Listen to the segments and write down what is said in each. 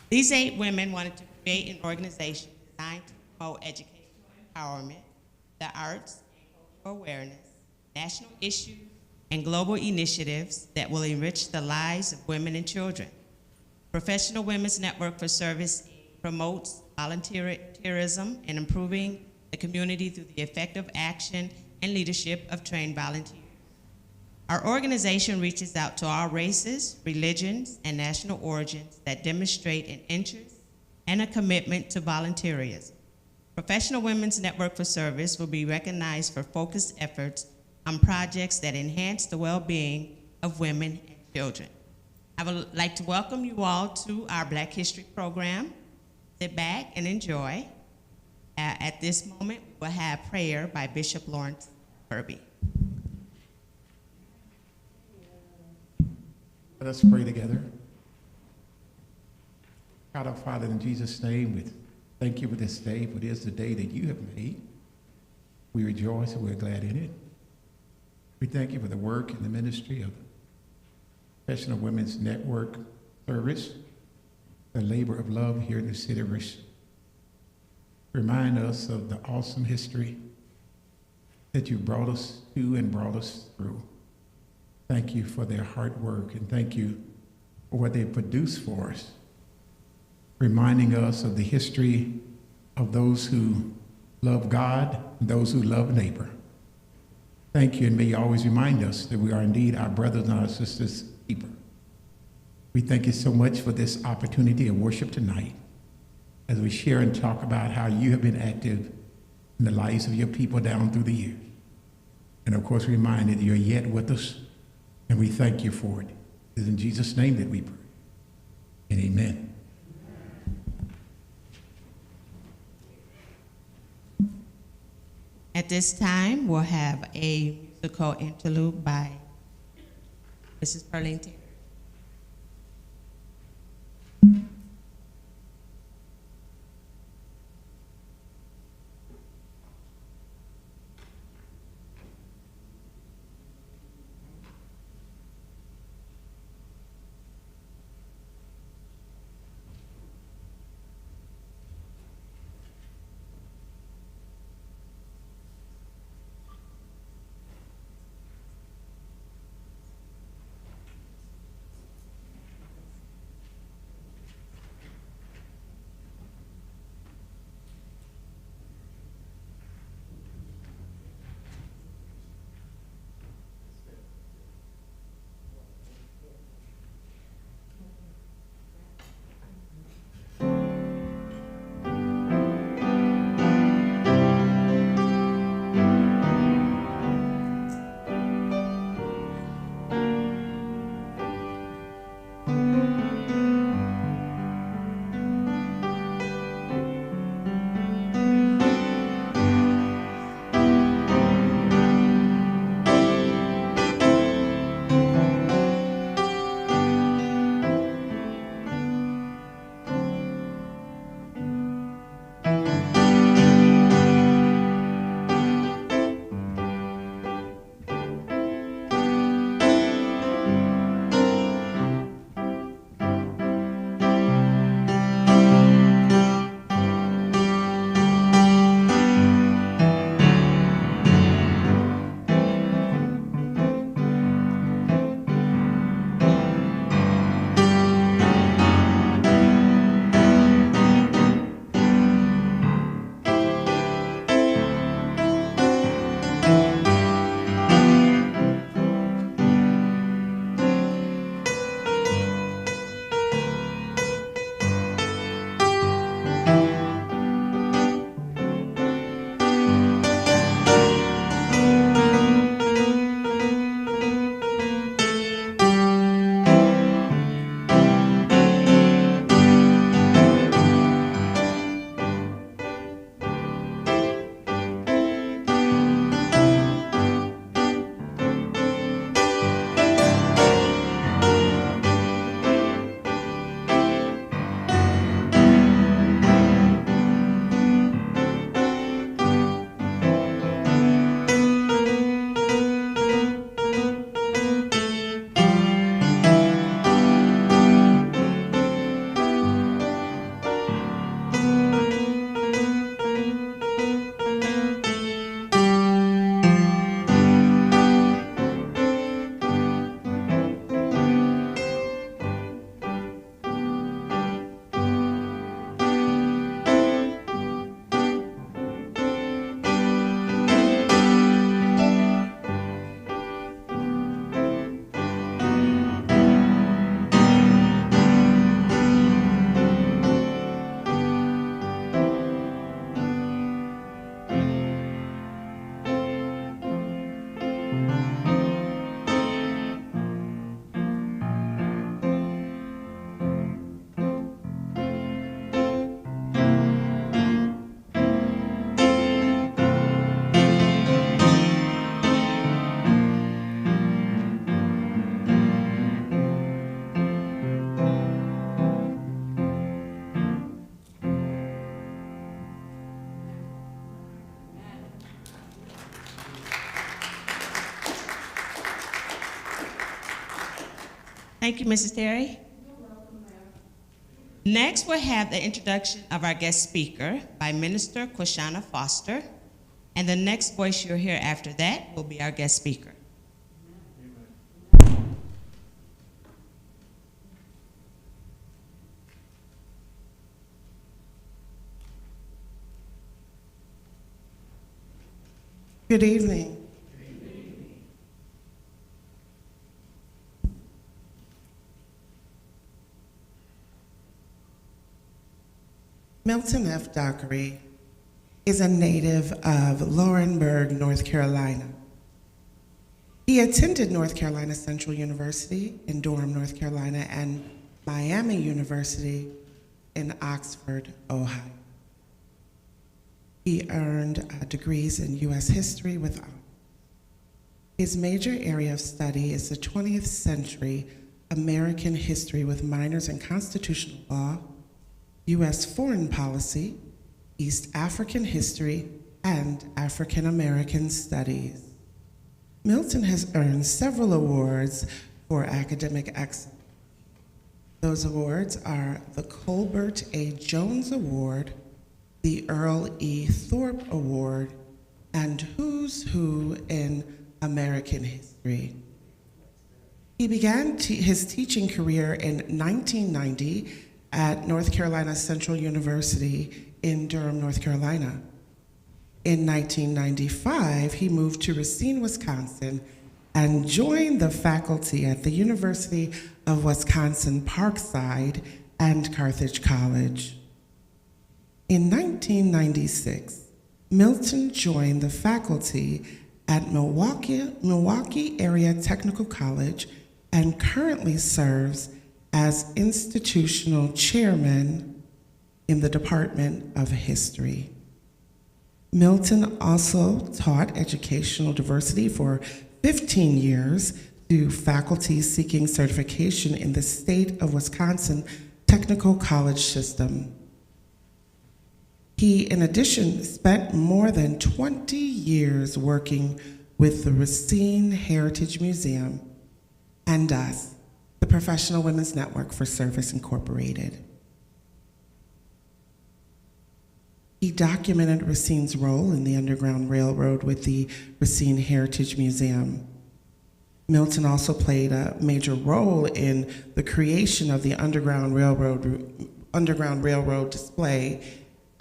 These 8 women wanted to create an organization designed to promote educational empowerment, the arts, and cultural awareness, national issues, and global initiatives that will enrich the lives of women and children. Professional Women's Network for Service promotes volunteerism and improving the community through the effective action and leadership of trained volunteers. Our organization reaches out to all races, religions, and national origins that demonstrate an interest and a commitment to volunteerism. Professional Women's Network for Service will be recognized for focused efforts on projects that enhance the well-being of women and children. I would like to welcome you all to our Black History program. Sit back and enjoy. At this moment, we will have prayer by Bishop Lawrence Kirby. Let us pray together. God our Father, in Jesus' name, we thank you for this day, for it is the day that you have made. We rejoice and we're glad in it. We thank you for the work and the ministry of the Professional Women's Network Service, the labor of love here in the city of Richmond. Remind us of the awesome history that you brought us to and brought us through. Thank you for their hard work, and thank you for what they produced for us, reminding us of the history of those who love God and those who love neighbor. Thank you, and may you always remind us that we are indeed our brothers and our sisters' keeper. We thank you so much for this opportunity of worship tonight as we share and talk about how you have been active in the lives of your people down through the years. And of course, reminded that you're yet with us, and we thank you for it. It is in Jesus' name that we pray. And amen. At this time, we'll have a musical interlude by Mrs. Pearline Taylor. Thank you, Mrs. Terry. Next, we'll have the introduction of our guest speaker by Minister Quashana Foster, and the next voice you'll hear after that will be our guest speaker. Good evening. Milton F. Dockery is a native of Laurinburg, North Carolina. He attended North Carolina Central University in Durham, North Carolina, and Miami University in Oxford, Ohio. He earned degrees in U.S. history with honors. His major area of study is the 20th century American history with minors in constitutional law, U.S. foreign policy, East African history, and African American studies. Milton has earned several awards for academic excellence. Those awards are the Colbert A. Jones Award, the Earl E. Thorpe Award, and Who's Who in American History. He began his teaching career in 1990 at North Carolina Central University in Durham, North Carolina. In 1995, he moved to Racine, Wisconsin, and joined the faculty at the University of Wisconsin-Parkside and Carthage College. In 1996, Milton joined the faculty at Milwaukee Area Technical College and currently serves as institutional chairman in the Department of History. Milton also taught educational diversity for 15 years to faculty seeking certification in the state of Wisconsin Technical College system. He, in addition, spent more than 20 years working with the Racine Heritage Museum and us, the Professional Women's Network for Service Incorporated. He documented Racine's role in the Underground Railroad with the Racine Heritage Museum. Milton also played a major role in the creation of the Underground Railroad display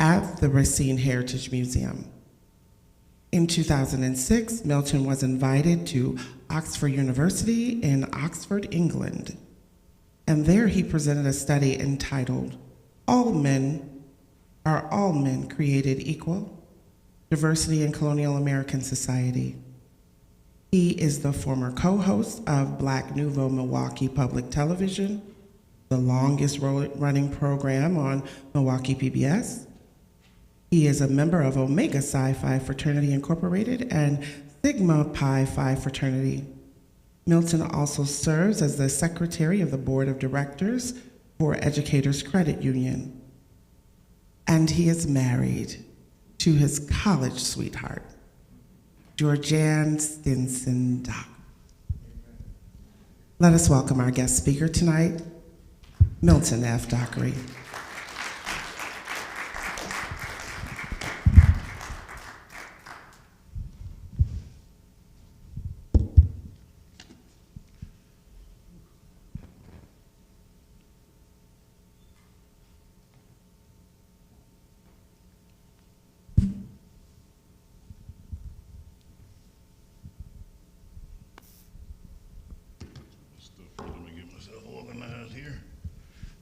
at the Racine Heritage Museum. In 2006, Milton was invited to Oxford University in Oxford, England, and there he presented a study entitled, Are All Men Created Equal? Diversity in Colonial American Society. He is the former co-host of Black Nouveau Milwaukee Public Television, the longest running program on Milwaukee PBS. He is a member of Omega Psi Phi Fraternity Incorporated and Sigma Pi Phi Fraternity. Milton also serves as the secretary of the board of directors for Educators Credit Union. And he is married to his college sweetheart, Georgianne Stinson Dock. Let us welcome our guest speaker tonight, Milton F. Dockery.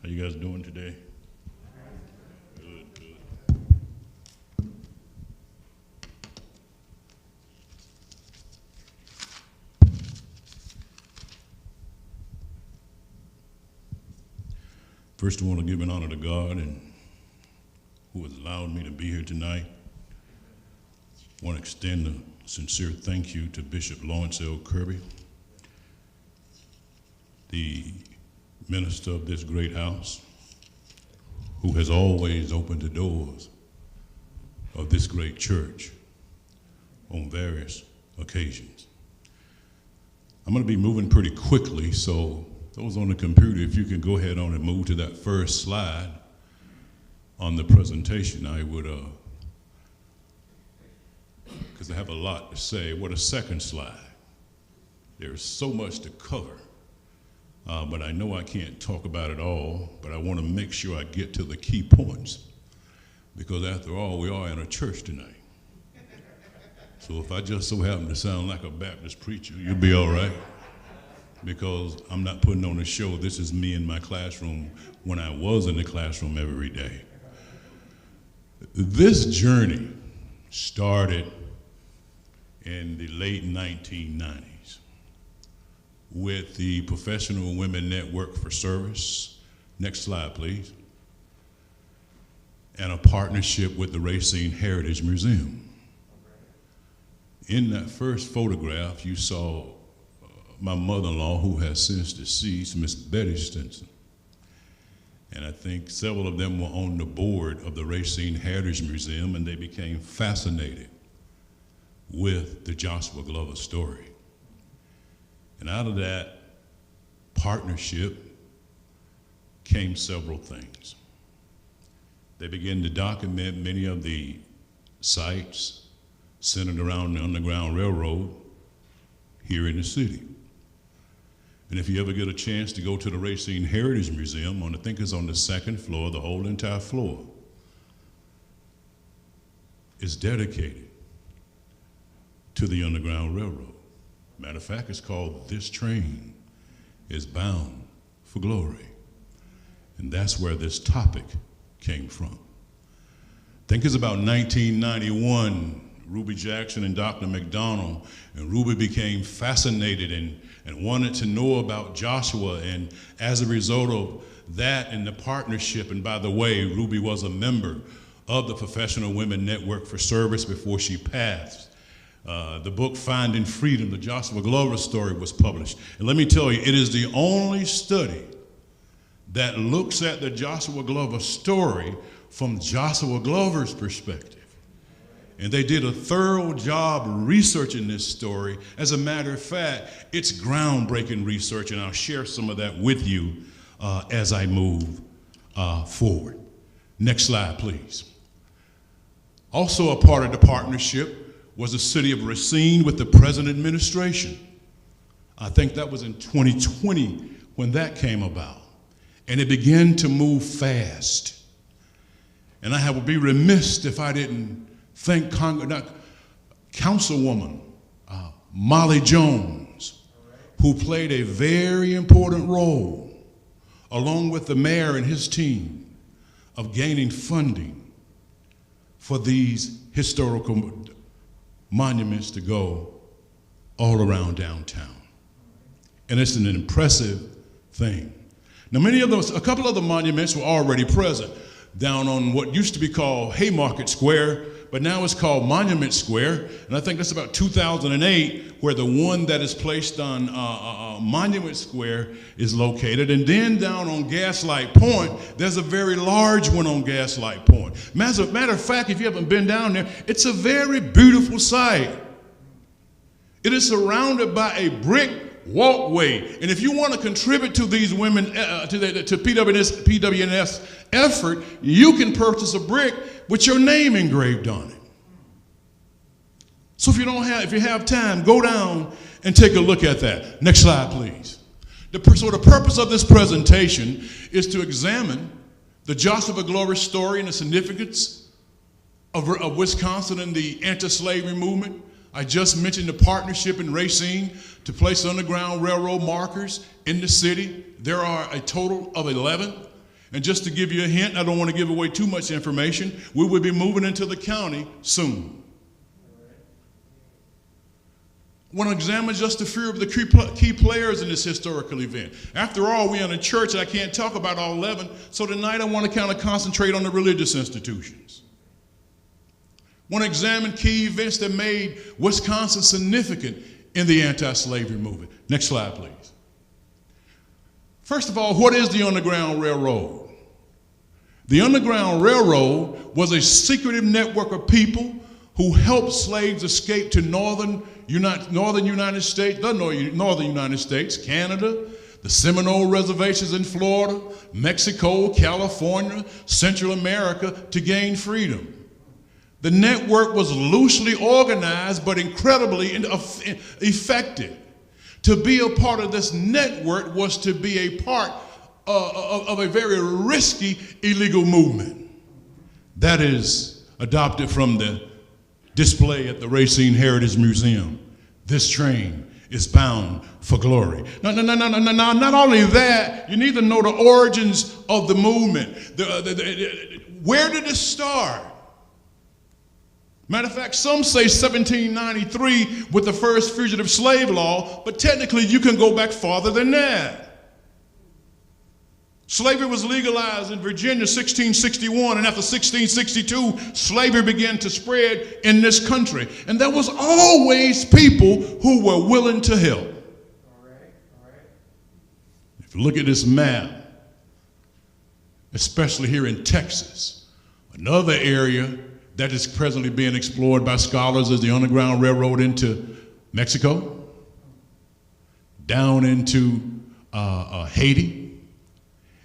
How you guys doing today? Good, good. First, I want to give an honor to God and who has allowed me to be here tonight. I want to extend a sincere thank you to Bishop Lawrence L. Kirby, the minister of this great house, who has always opened the doors of this great church on various occasions. I'm going to be moving pretty quickly, so Those on the computer, if you can go ahead on and move to that first slide on the presentation, I would, because I have a lot to say. What a second slide. There's so much to cover, but I know I can't talk about it all, but I want to make sure I get to the key points, because after all, we are in a church tonight. So if I just so happen to sound like a Baptist preacher, you'll be all right, because I'm not putting on a show. This is me in my classroom when I was in the classroom every day. This journey started in the late 1990s with the Professional Women Network for Service. Next slide, please. And a partnership with the Racine Heritage Museum. In that first photograph, you saw my mother-in-law, who has since deceased, Miss Betty Stinson. And I think several of them were on the board of the Racine Heritage Museum, and they became fascinated with the Joshua Glover story. And out of that partnership came several things. They began to document many of the sites centered around the Underground Railroad here in the city. And if you ever get a chance to go to the Racine Heritage Museum, I think it's on the second floor, the whole entire floor is dedicated to the Underground Railroad. Matter of fact, it's called This Train is Bound for Glory. And that's where this topic came from. I think it's about 1991, Ruby Jackson and Dr. McDonald, and Ruby became fascinated and wanted to know about Joshua, and as a result of that and the partnership, and by the way, Ruby was a member of the Professional Women Network for Service before she passed. The book Finding Freedom, the Joshua Glover story, was published. And let me tell you, it is the only study that looks at the Joshua Glover story from Joshua Glover's perspective. And they did a thorough job researching this story. As a matter of fact, it's groundbreaking research, and I'll share some of that with you as I move forward. Next slide, please. Also a part of the partnership was the city of Racine with the present administration. I think that was in 2020 when that came about. And it began to move fast. And I would be remiss if I didn't thank Councilwoman Molly Jones, who played a very important role, along with the mayor and his team, of gaining funding for these historical monuments to go all around downtown. And it's an impressive thing. Now, a couple of the monuments were already present down on what used to be called Haymarket Square, but now it's called Monument Square. And I think that's about 2008, where the one that is placed on Monument Square is located. And then down on Gaslight Point, there's a very large one on Gaslight Point. Matter of fact, if you haven't been down there, it's a very beautiful site. It is surrounded by a brick walkway. And if you want to contribute to these women, to PWNS effort, you can purchase a brick with your name engraved on it. So if you have time, go down and take a look at that. Next slide, please. So the purpose of this presentation is to examine the Joshua Glover story and the significance of Wisconsin and the anti-slavery movement. I just mentioned the partnership in Racine to place Underground Railroad markers in the city. There are a total of 11. And just to give you a hint, I don't want to give away too much information, we will be moving into the county soon. I want to examine just a few of the key players in this historical event. After all, we're in a church, and I can't talk about all 11, so tonight I want to kind of concentrate on the religious institutions. I want to examine key events that made Wisconsin significant in the anti-slavery movement. Next slide, please. First of all, what is the Underground Railroad? The Underground Railroad was a secretive network of people who helped slaves escape to northern United States, Canada, the the Seminole reservations in Florida, Mexico, California, Central America to gain freedom. The network was loosely organized but incredibly effective. To be a part of this network was to be a part of a very risky illegal movement. That is adopted from the display at the Racine Heritage Museum. This train is bound for glory. No, not only that, you need to know the origins of the movement. Where did it start? Matter of fact, some say 1793 with the first fugitive slave law, but technically you can go back farther than that. Slavery was legalized in Virginia 1661, and after 1662, slavery began to spread in this country. And there was always people who were willing to help. All right. If you look at this map, especially here in Texas, another area that is presently being explored by scholars is the Underground Railroad into Mexico, down into Haiti.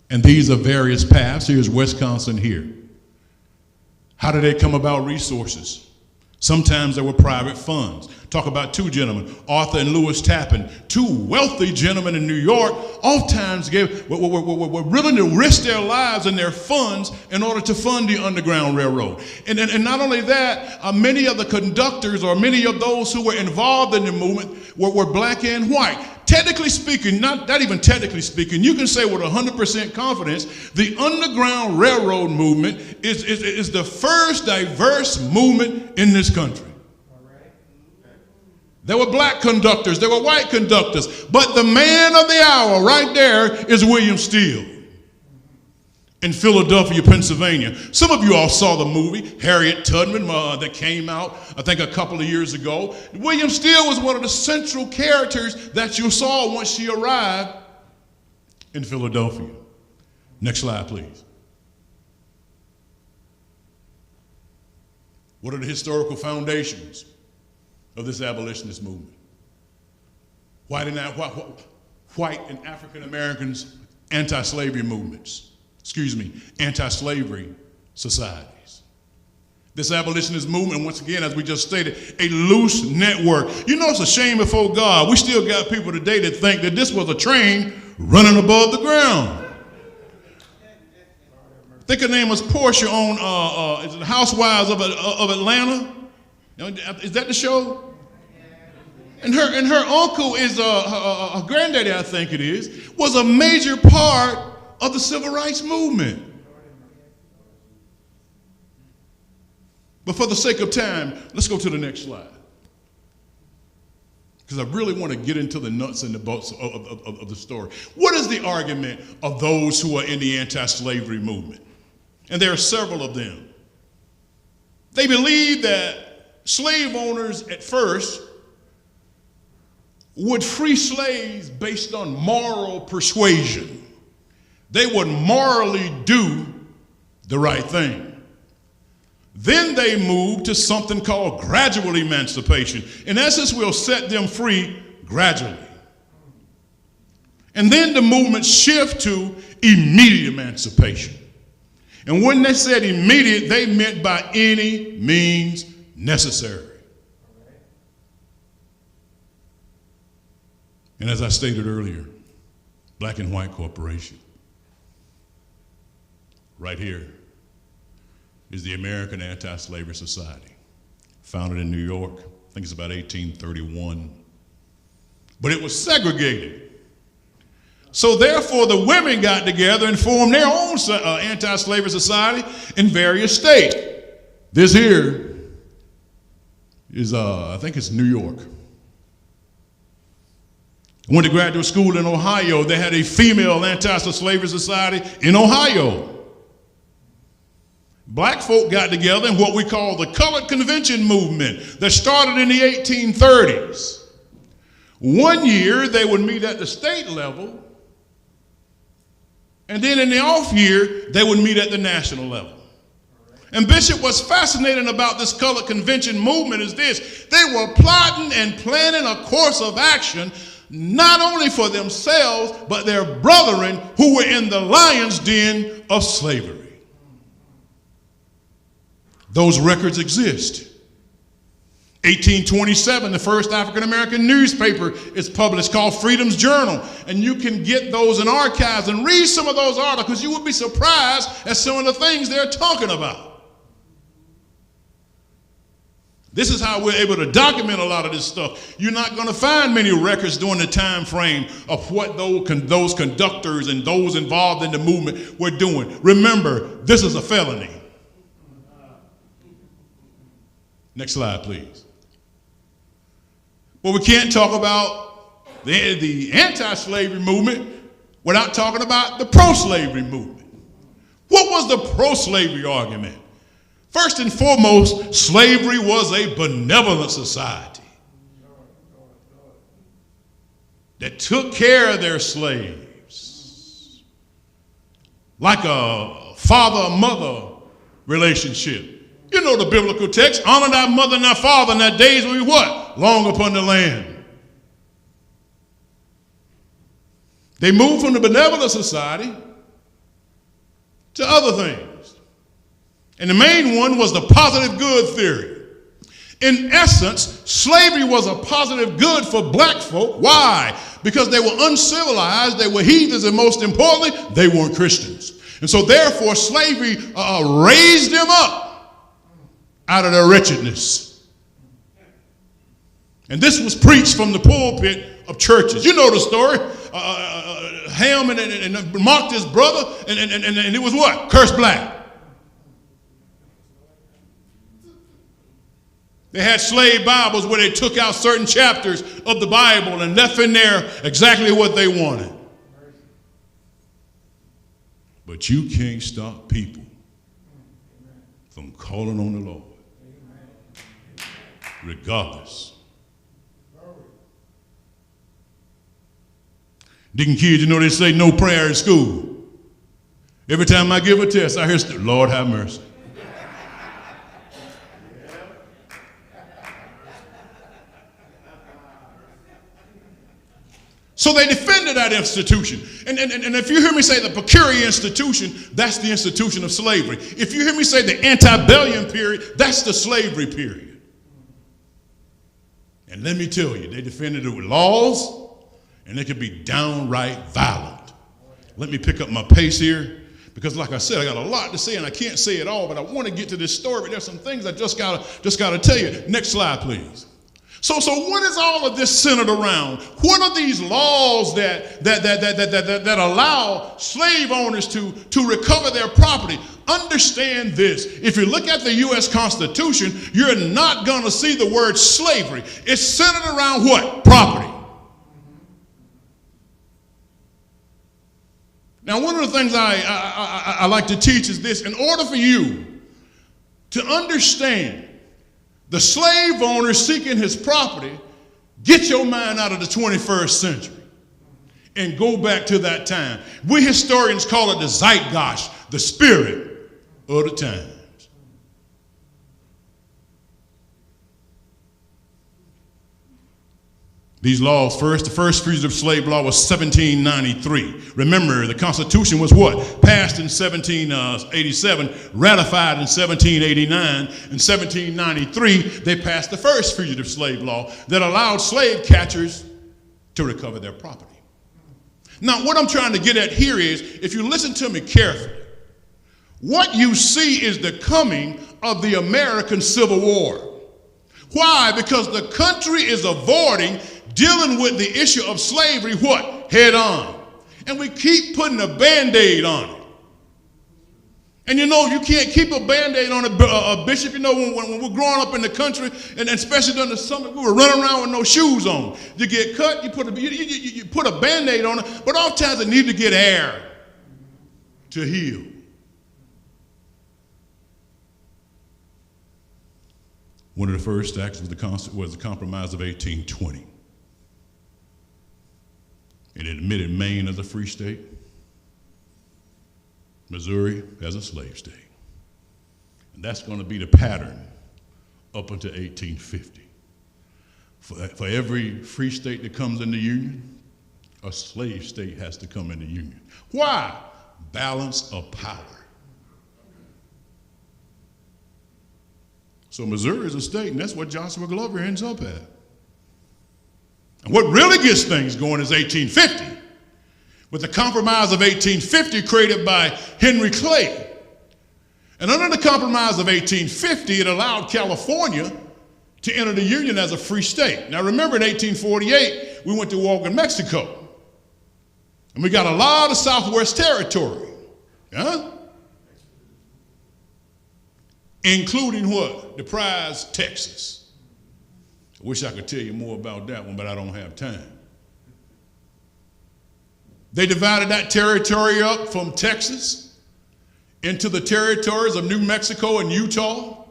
And these are various paths. Here's Wisconsin here. How did they come about? Resources. Sometimes there were private funds. Talk about two gentlemen, Arthur and Lewis Tappan, two wealthy gentlemen in New York, oftentimes were willing to risk their lives and their funds in order to fund the Underground Railroad. And not only that, many of the conductors or many of those who were involved in the movement were black and white. Technically speaking, not even technically speaking, you can say with 100% confidence, the Underground Railroad movement is the first diverse movement in this country. There were black conductors, there were white conductors, but the man of the hour right there is William Steele in Philadelphia, Pennsylvania. Some of you all saw the movie, Harriet Tubman, that came out, I think, a couple of years ago. William Steele was one of the central characters that you saw once she arrived in Philadelphia. Next slide, please. What are the historical foundations of this abolitionist movement? White and African Americans, anti-slavery movements. Anti-slavery societies. This abolitionist movement, once again, as we just stated, a loose network. You know, it's a shame before God. We still got people today that think that this was a train running above the ground. I think her name was Portia on is it Housewives of Atlanta? Is that the show? And her uncle is her granddaddy, I think it is, was a major part of the civil rights movement. But for the sake of time, let's go to the next slide. Because I really want to get into the nuts and the bolts of the story. What is the argument of those who are in the anti-slavery movement? And there are several of them. They believe that slave owners at first would free slaves based on moral persuasion. They would morally do the right thing. Then they moved to something called gradual emancipation. In essence, we'll set them free gradually. And then the movement shift to immediate emancipation. And when they said immediate, they meant by any means necessary. And as I stated earlier, black and white corporation. Right here is the American Anti-Slavery Society, founded in New York. I think it's about 1831. But it was segregated. So therefore, the women got together and formed their own anti-slavery society in various states. This here is, I think it's New York. I went to graduate school in Ohio. They had a female anti-slavery society in Ohio. Black folk got together in what we call the Colored Convention movement that started in the 1830s. One year, they would meet at the state level, and then in the off year, they would meet at the national level. And Bishop, what's fascinating about this Colored Convention movement is this. They were plotting and planning a course of action not only for themselves, but their brethren who were in the lion's den of slavery. Those records exist. 1827, the first African-American newspaper is published called Freedom's Journal. And you can get those in archives and read some of those articles. You would be surprised at some of the things they're talking about. This is how we're able to document a lot of this stuff. You're not going to find many records during the time frame of what those conductors and those involved in the movement were doing. Remember, this is a felony. Next slide, please. Well, we can't talk about the anti-slavery movement without talking about the pro-slavery movement. What was the pro-slavery argument? First and foremost, slavery was a benevolent society that took care of their slaves like a father-mother relationship. You know the biblical text, honor thy mother and thy father, and thy days will be what? Long upon the land. They moved from the benevolent society to other things. And the main one was the positive good theory. In essence, slavery was a positive good for black folk. Why? Because they were uncivilized, they were heathens, and most importantly, they weren't Christians. And so therefore, slavery raised them up out of their wretchedness. And this was preached from the pulpit of churches. You know the story. Ham and mocked his brother, and it was what? Cursed black. They had slave Bibles where they took out certain chapters of the Bible and left in there exactly what they wanted. But you can't stop people from calling on the Lord, regardless. Deacon kids, you know they say no prayer in school. Every time I give a test, I hear, Lord have mercy. So they defended that institution. And if you hear me say the peculiar institution, that's the institution of slavery. If you hear me say the antebellum period, that's the slavery period. And let me tell you, they defended it with laws, and they could be downright violent. Let me pick up my pace here, because like I said, I got a lot to say, and I can't say it all, but I want to get to this story, but there's some things I just gotta tell you. Next slide, please. So what is all of this centered around? What are these laws that allow slave owners to recover their property? Understand this. If you look at the U.S. Constitution, you're not going to see the word slavery. It's centered around what? Property. Now, one of the things I like to teach is this. In order for you to understand the slave owner seeking his property, get your mind out of the 21st century and go back to that time. We historians call it the zeitgeist, the spirit of the times. These laws, the first fugitive slave law was 1793. Remember, the Constitution was what? Passed in 1787, ratified in 1789. In 1793, they passed the first fugitive slave law that allowed slave catchers to recover their property. Now, what I'm trying to get at here is, if you listen to me carefully, what you see is the coming of the American Civil War. Why? Because the country is avoiding dealing with the issue of slavery, what? Head on. And we keep putting a Band-Aid on it. And you know, you can't keep a Band-Aid on a bishop. You know, when we're growing up in the country, and especially during the summer, we were running around with no shoes on. You get cut, you put a Band-Aid on it, but oftentimes it needs to get air to heal. One of the first acts was the Compromise of 1820. It admitted Maine as a free state, Missouri as a slave state. And that's going to be the pattern up until 1850. For every free state that comes in the Union, a slave state has to come in the Union. Why? Balance of power. So Missouri is a state, and that's what Joshua Glover ends up at. And what really gets things going is 1850, with the Compromise of 1850 created by Henry Clay. And under the Compromise of 1850, it allowed California to enter the Union as a free state. Now remember, in 1848, we went to war with Mexico. And we got a lot of Southwest territory. Huh? Including what? The prize Texas. I wish I could tell you more about that one, but I don't have time. They divided that territory up from Texas into the territories of New Mexico and Utah.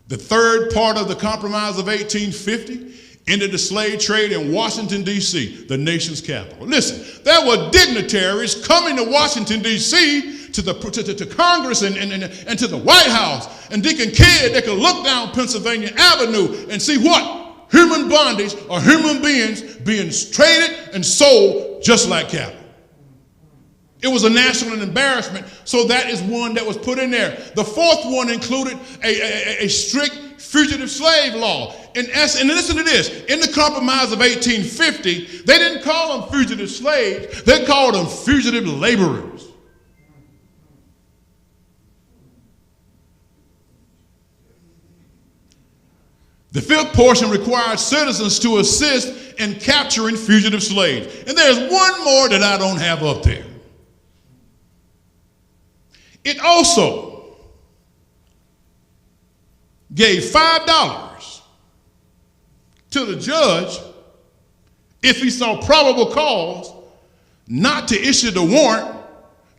The third part of the Compromise of 1850 ended the slave trade in Washington, D.C., the nation's capital. Listen, there were dignitaries coming to Washington, D.C., to Congress and to the White House. And Deacon Kidd, they could look down Pennsylvania Avenue and see what? Human bondage or human beings being traded and sold just like cattle. It was a national embarrassment, so that is one that was put in there. The fourth one included a strict fugitive slave law. And listen to this, in the Compromise of 1850, they didn't call them fugitive slaves, they called them fugitive laborers. The fifth portion required citizens to assist in capturing fugitive slaves. And there's one more that I don't have up there. It also gave $5 to the judge if he saw probable cause not to issue the warrant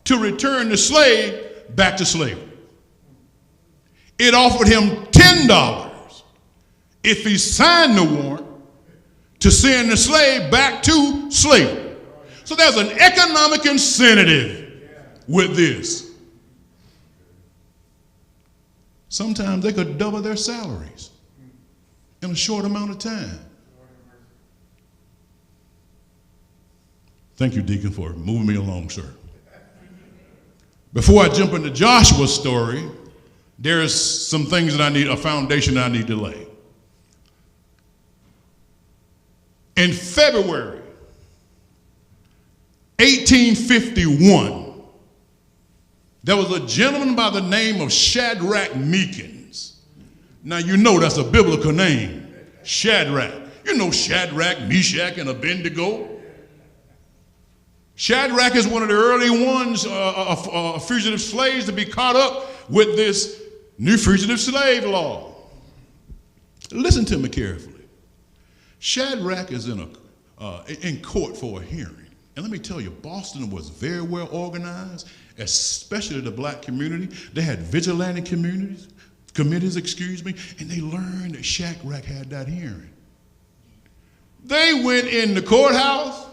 to return the slave back to slavery. It offered him $10 if he signed the warrant to send the slave back to slavery. So there's an economic incentive with this. Sometimes they could double their salaries in a short amount of time. Thank you, Deacon, for moving me along, sir. Before I jump into Joshua's story, there's some things that I need, a foundation I need to lay. In February 1851, there was a gentleman by the name of Shadrach Meekins. Now you know that's a biblical name, Shadrach. You know Shadrach, Meshach, and Abednego. Shadrach is one of the early ones, fugitive slaves to be caught up with this new fugitive slave law. Listen to me carefully. Shadrach is in court for a hearing. And let me tell you, Boston was very well organized, especially the black community. They had vigilante committees, and they learned that Shadrach had that hearing. They went in the courthouse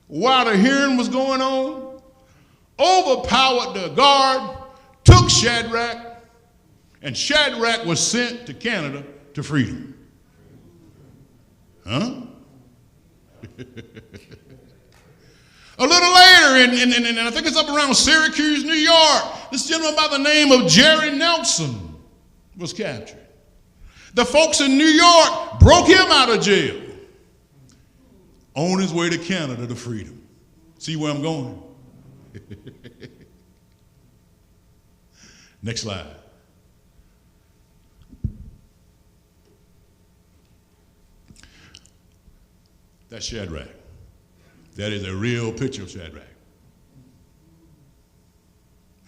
while the hearing was going on, overpowered the guard, took Shadrach, and Shadrach was sent to Canada to freedom. Huh? A little later, and I think it's up around Syracuse, New York, this gentleman by the name of Jerry Nelson was captured. The folks in New York broke him out of jail on his way to Canada to freedom. See where I'm going? Next slide. That's Shadrach. That is a real picture of Shadrach.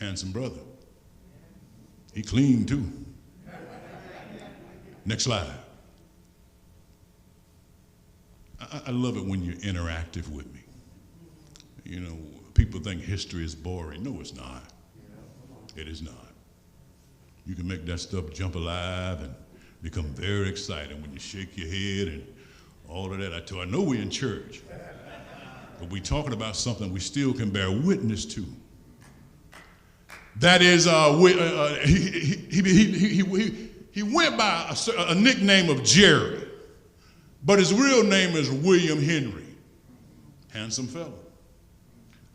Handsome brother. He clean too. Next slide. I love it when you're interactive with me. You know, people think history is boring. No, it's not. It is not. You can make that stuff jump alive and become very exciting when you shake your head and all of that. I know we're in church, but we're talking about something we still can bear witness to. That is, he went by a nickname of Jerry. But his real name is William Henry. Handsome fellow.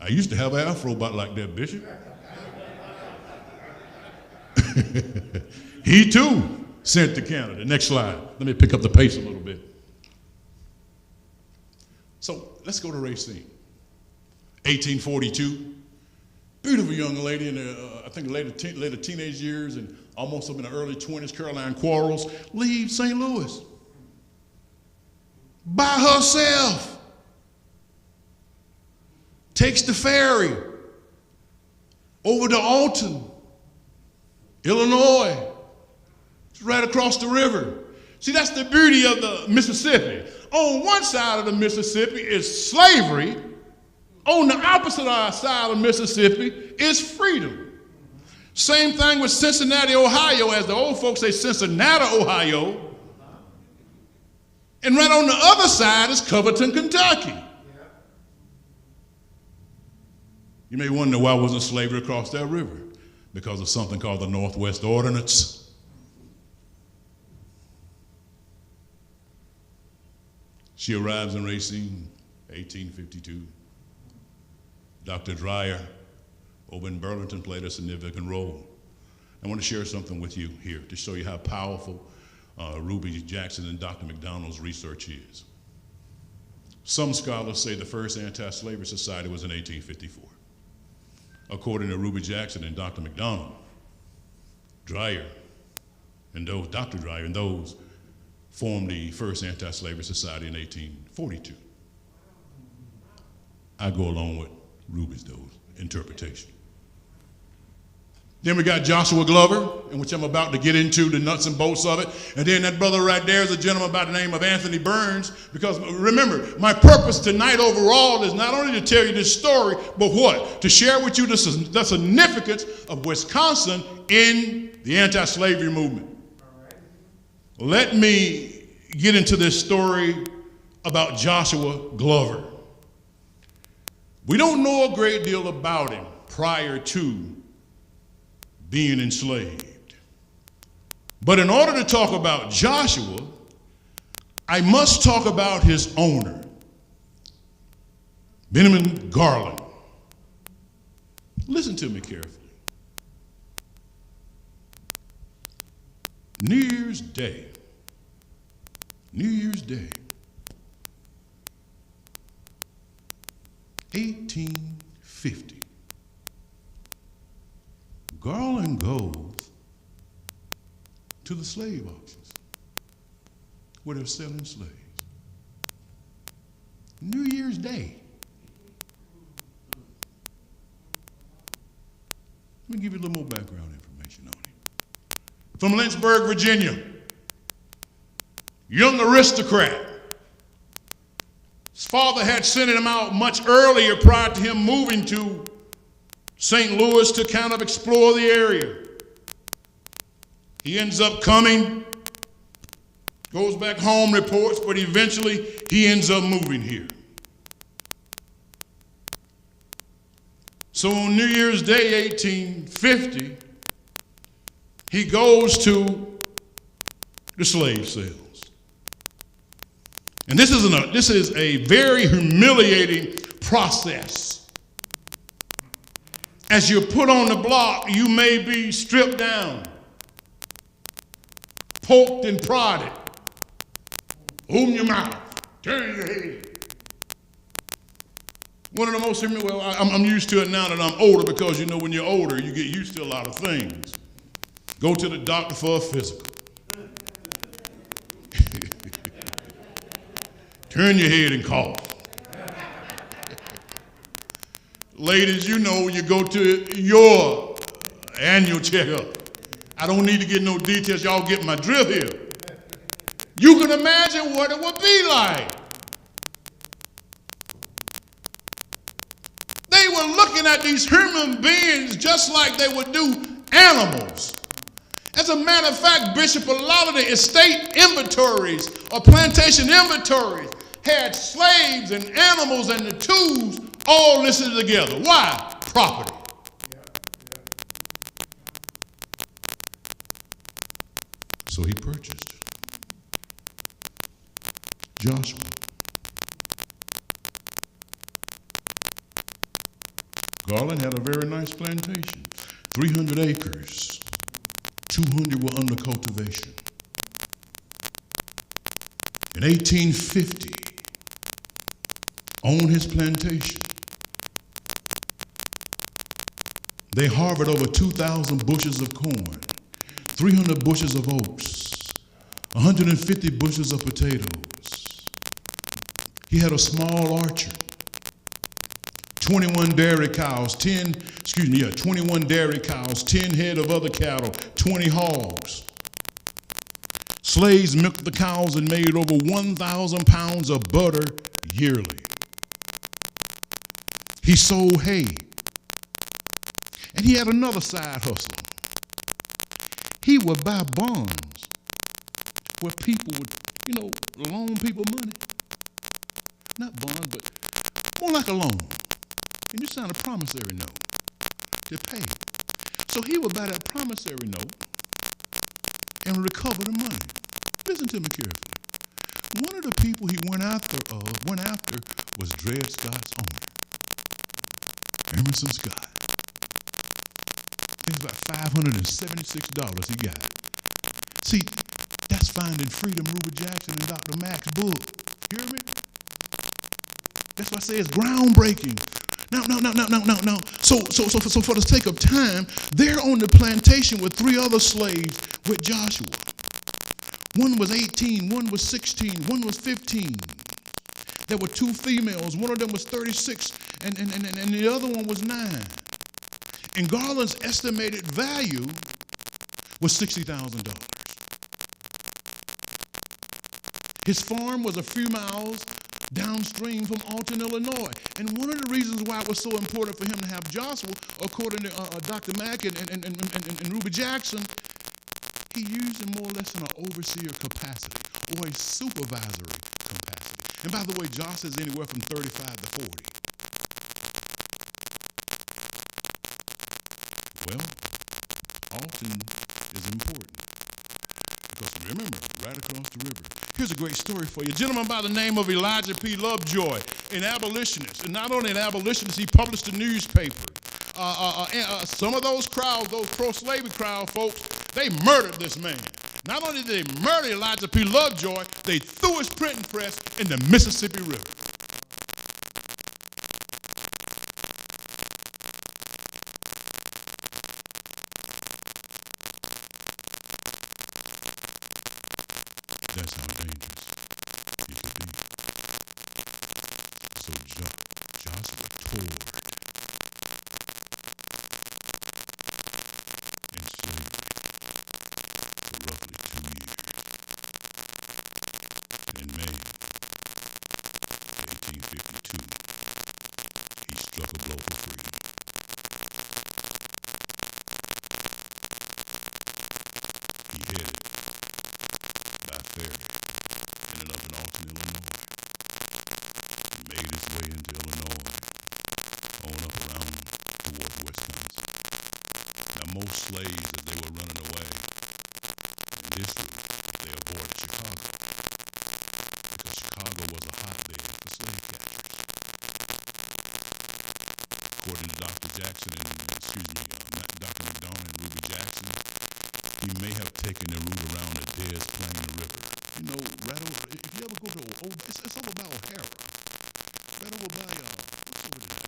I used to have an afro about like that, Bishop. He too sent to Canada. Next slide. Let me pick up the pace a little bit. So let's go to Racine. 1842. Beautiful young lady in I think later teenage years and almost up in the early 20s, Caroline Quarles, leaves St. Louis by herself. Takes the ferry over to Alton, Illinois. It's right across the river. See, that's the beauty of the Mississippi. On one side of the Mississippi is slavery. On the opposite side of Mississippi is freedom. Same thing with Cincinnati, Ohio, as the old folks say, Cincinnati, Ohio. And right on the other side is Covington, Kentucky. You may wonder why wasn't slavery across that river? Because of something called the Northwest Ordinance. She arrives in Racine, 1852. Dr. Dreyer over in Burlington played a significant role. I want to share something with you here to show you how powerful Ruby Jackson and Dr. McDonald's research is. Some scholars say the first anti-slavery society was in 1854. According to Ruby Jackson and Dr. McDonald, Dr. Dreyer and those formed the first anti-slavery society in 1842. I go along with Ruby's interpretation. Then we got Joshua Glover, in which I'm about to get into the nuts and bolts of it. And then that brother right there is a gentleman by the name of Anthony Burns. Because remember, my purpose tonight overall is not only to tell you this story, but what? To share with you the significance of Wisconsin in the anti-slavery movement. Let me get into this story about Joshua Glover. We don't know a great deal about him prior to being enslaved. But in order to talk about Joshua, I must talk about his owner, Benjamin Garland. Listen to me carefully. New Year's Day, 1850. Garland goes to the slave auctions where they're selling slaves. New Year's Day. Let me give you a little more background information on him. From Lynchburg, Virginia, young aristocrat. His father had sent him out much earlier prior to him moving to St. Louis to kind of explore the area. He ends up coming, goes back home, reports, but eventually he ends up moving here. So on New Year's Day, 1850, he goes to the slave sales. And this is a very humiliating process. As you're put on the block, you may be stripped down, poked and prodded. Open your mouth, turn your head. One of the most, well, I'm used to it now that I'm older, because you know when you're older, you get used to a lot of things. Go to the doctor for a physical. Turn your head and cough. Ladies, you know, you go to your annual checkup. I don't need to get no details. Y'all get my drift here. You can imagine what it would be like. They were looking at these human beings just like they would do animals. As a matter of fact, Bishop, a lot of the estate inventories or plantation inventories had slaves and animals and the tools all listed together. Why? Property. So he purchased Joshua. Garland had a very nice plantation, 300 acres, 200 were under cultivation. In 1850, on his plantation, they harvested over 2,000 bushels of corn, 300 bushels of oats, 150 bushels of potatoes. He had a small orchard, 21 dairy cows, 21 dairy cows, 10 head of other cattle, 20 hogs. Slaves milked the cows and made over 1,000 pounds of butter yearly. He sold hay. And he had another side hustle. He would buy bonds where people would, loan people money. Not bonds, but more like a loan. And you sign a promissory note to pay. So he would buy that promissory note and recover the money. Listen to me carefully. One of the people he went after was Dred Scott's owner, Emerson Scott. I think it's about $576 he got. See, that's Finding Freedom, Ruby Jackson and Dr. Mack's book. Hear me? That's why I say it's groundbreaking. No. So for the sake of time, they're on the plantation with 3 other slaves with Joshua. One was 18, one was 16, one was 15. There were 2 females. One of them was 36, and the other one was 9. And Garland's estimated value was $60,000. His farm was a few miles downstream from Alton, Illinois. And one of the reasons why it was so important for him to have Joshua, according to Dr. Mack and Ruby Jackson, he used him more or less in an overseer capacity or a supervisory capacity. And by the way, Joshua is anywhere from 35 to 40. Well, Alton is important because remember, right across the river. Here's a great story for you. A gentleman by the name of Elijah P. Lovejoy, an abolitionist. And not only an abolitionist, he published a newspaper. Some of those crowds, those pro-slavery crowd folks, they murdered this man. Not only did they murder Elijah P. Lovejoy, they threw his printing press in the Mississippi River. That's how dangerous it could be. So Joshua toured in slavery for roughly 2 years. And in May 1852, he struck a blow for freedom. He headed by ferry, ended up in Alton, Illinois. He made his way into Illinois, on up around towards Wisconsin. Now, most slaves, as they were running away in this route, they avoided Chicago because Chicago was a hotbed for slave catchers. According to Dr. Jackson Dr. McDonald and Ruby Jackson, he may have taken the route around the Des Plaines River. You know, right over, if you ever go to, it's over by O'Hara. Right over by, what's over there?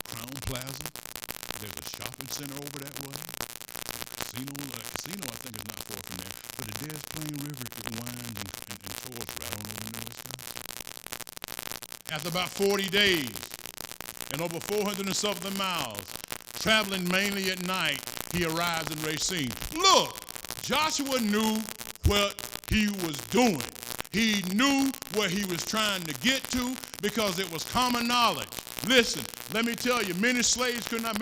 Crown Plaza. There's a shopping center over that way. Casino, I think, is not far from there. But the Des Plaines River, it winds and tours right on over in Wisconsin. After about 40 days and over 400 and something miles, traveling mainly at night, he arrives in Racine. Look, Joshua knew what he was doing. He knew where he was trying to get to because it was common knowledge. Listen, let me tell you, many slaves could not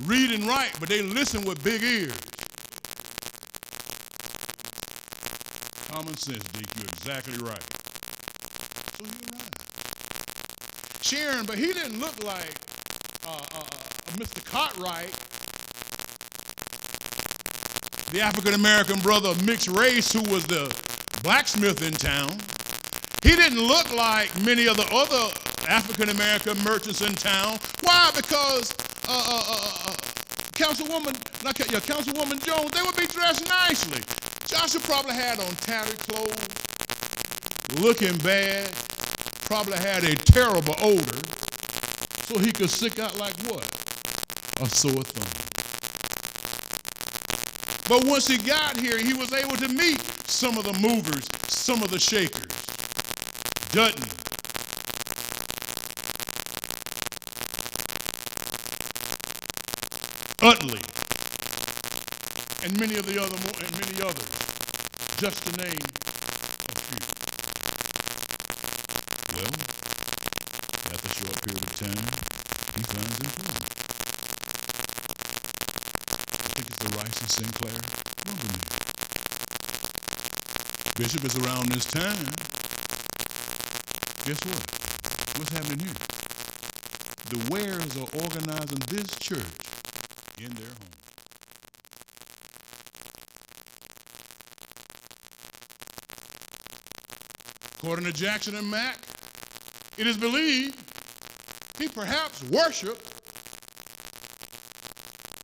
read and write, but they listened with big ears. Common sense, Deke, you're exactly right. So he arrived. Sharon, but he didn't look like Mr. Cartwright, the African-American brother of mixed race who was the blacksmith in town. He didn't look like many of the other African-American merchants in town. Why? Because Councilwoman Jones, they would be dressed nicely. Joshua probably had on tattered clothes, looking bad, probably had a terrible odor, so he could stick out like what? A sore thumb. But once he got here, he was able to meet some of the movers, some of the shakers. Dutton, Utley, and many others, just to name a few. Well, after a short period of time, he finds employment. I think it's the Rice and Sinclair lumber mill. Bishop is around this time. Guess what? What's happening here? The Wares are organizing this church in their home. According to Jackson and Mack, it is believed he perhaps worshiped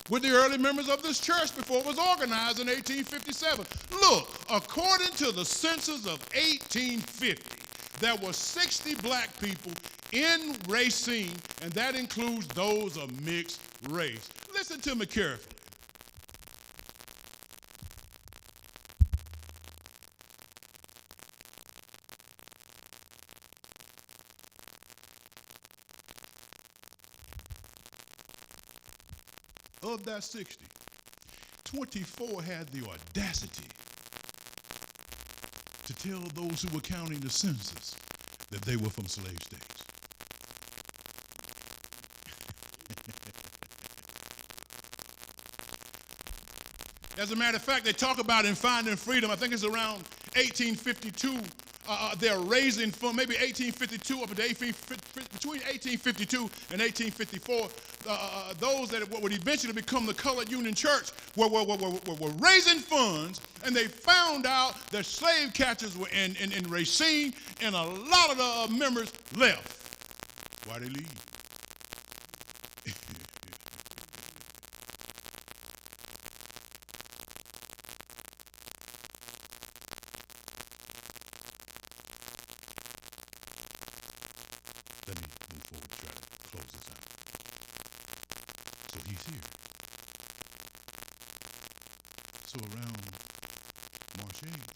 with the early members of this church before it was organized in 1857. Look, according to the census of 1850, there were 60 black people in Racine, and that includes those of mixed race. Listen to me carefully. Of that 60, 24 had the audacity to tell those who were counting the census that they were from slave states. As a matter of fact, they talk about in Finding Freedom, I think it's around 1852, they're raising funds, maybe 1852 up to between 1852 and 1854, those that would eventually become the Colored Union Church were raising funds, and they found out that slave catchers were in Racine, and a lot of the members left. Why'd they leave? Let me move forward to try to close this out. So he's here. So around March 8th,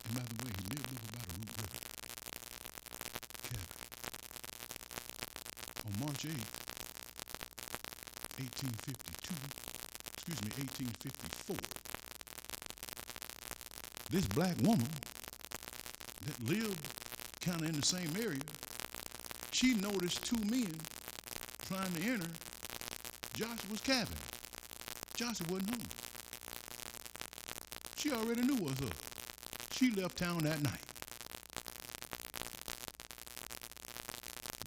and by the way, he lived over by the Root River. Okay. On March 8th, 1854, this black woman that lived kind of in the same area, she noticed two men trying to enter Joshua's cabin. Joshua wasn't home. She already knew what was up. She left town that night.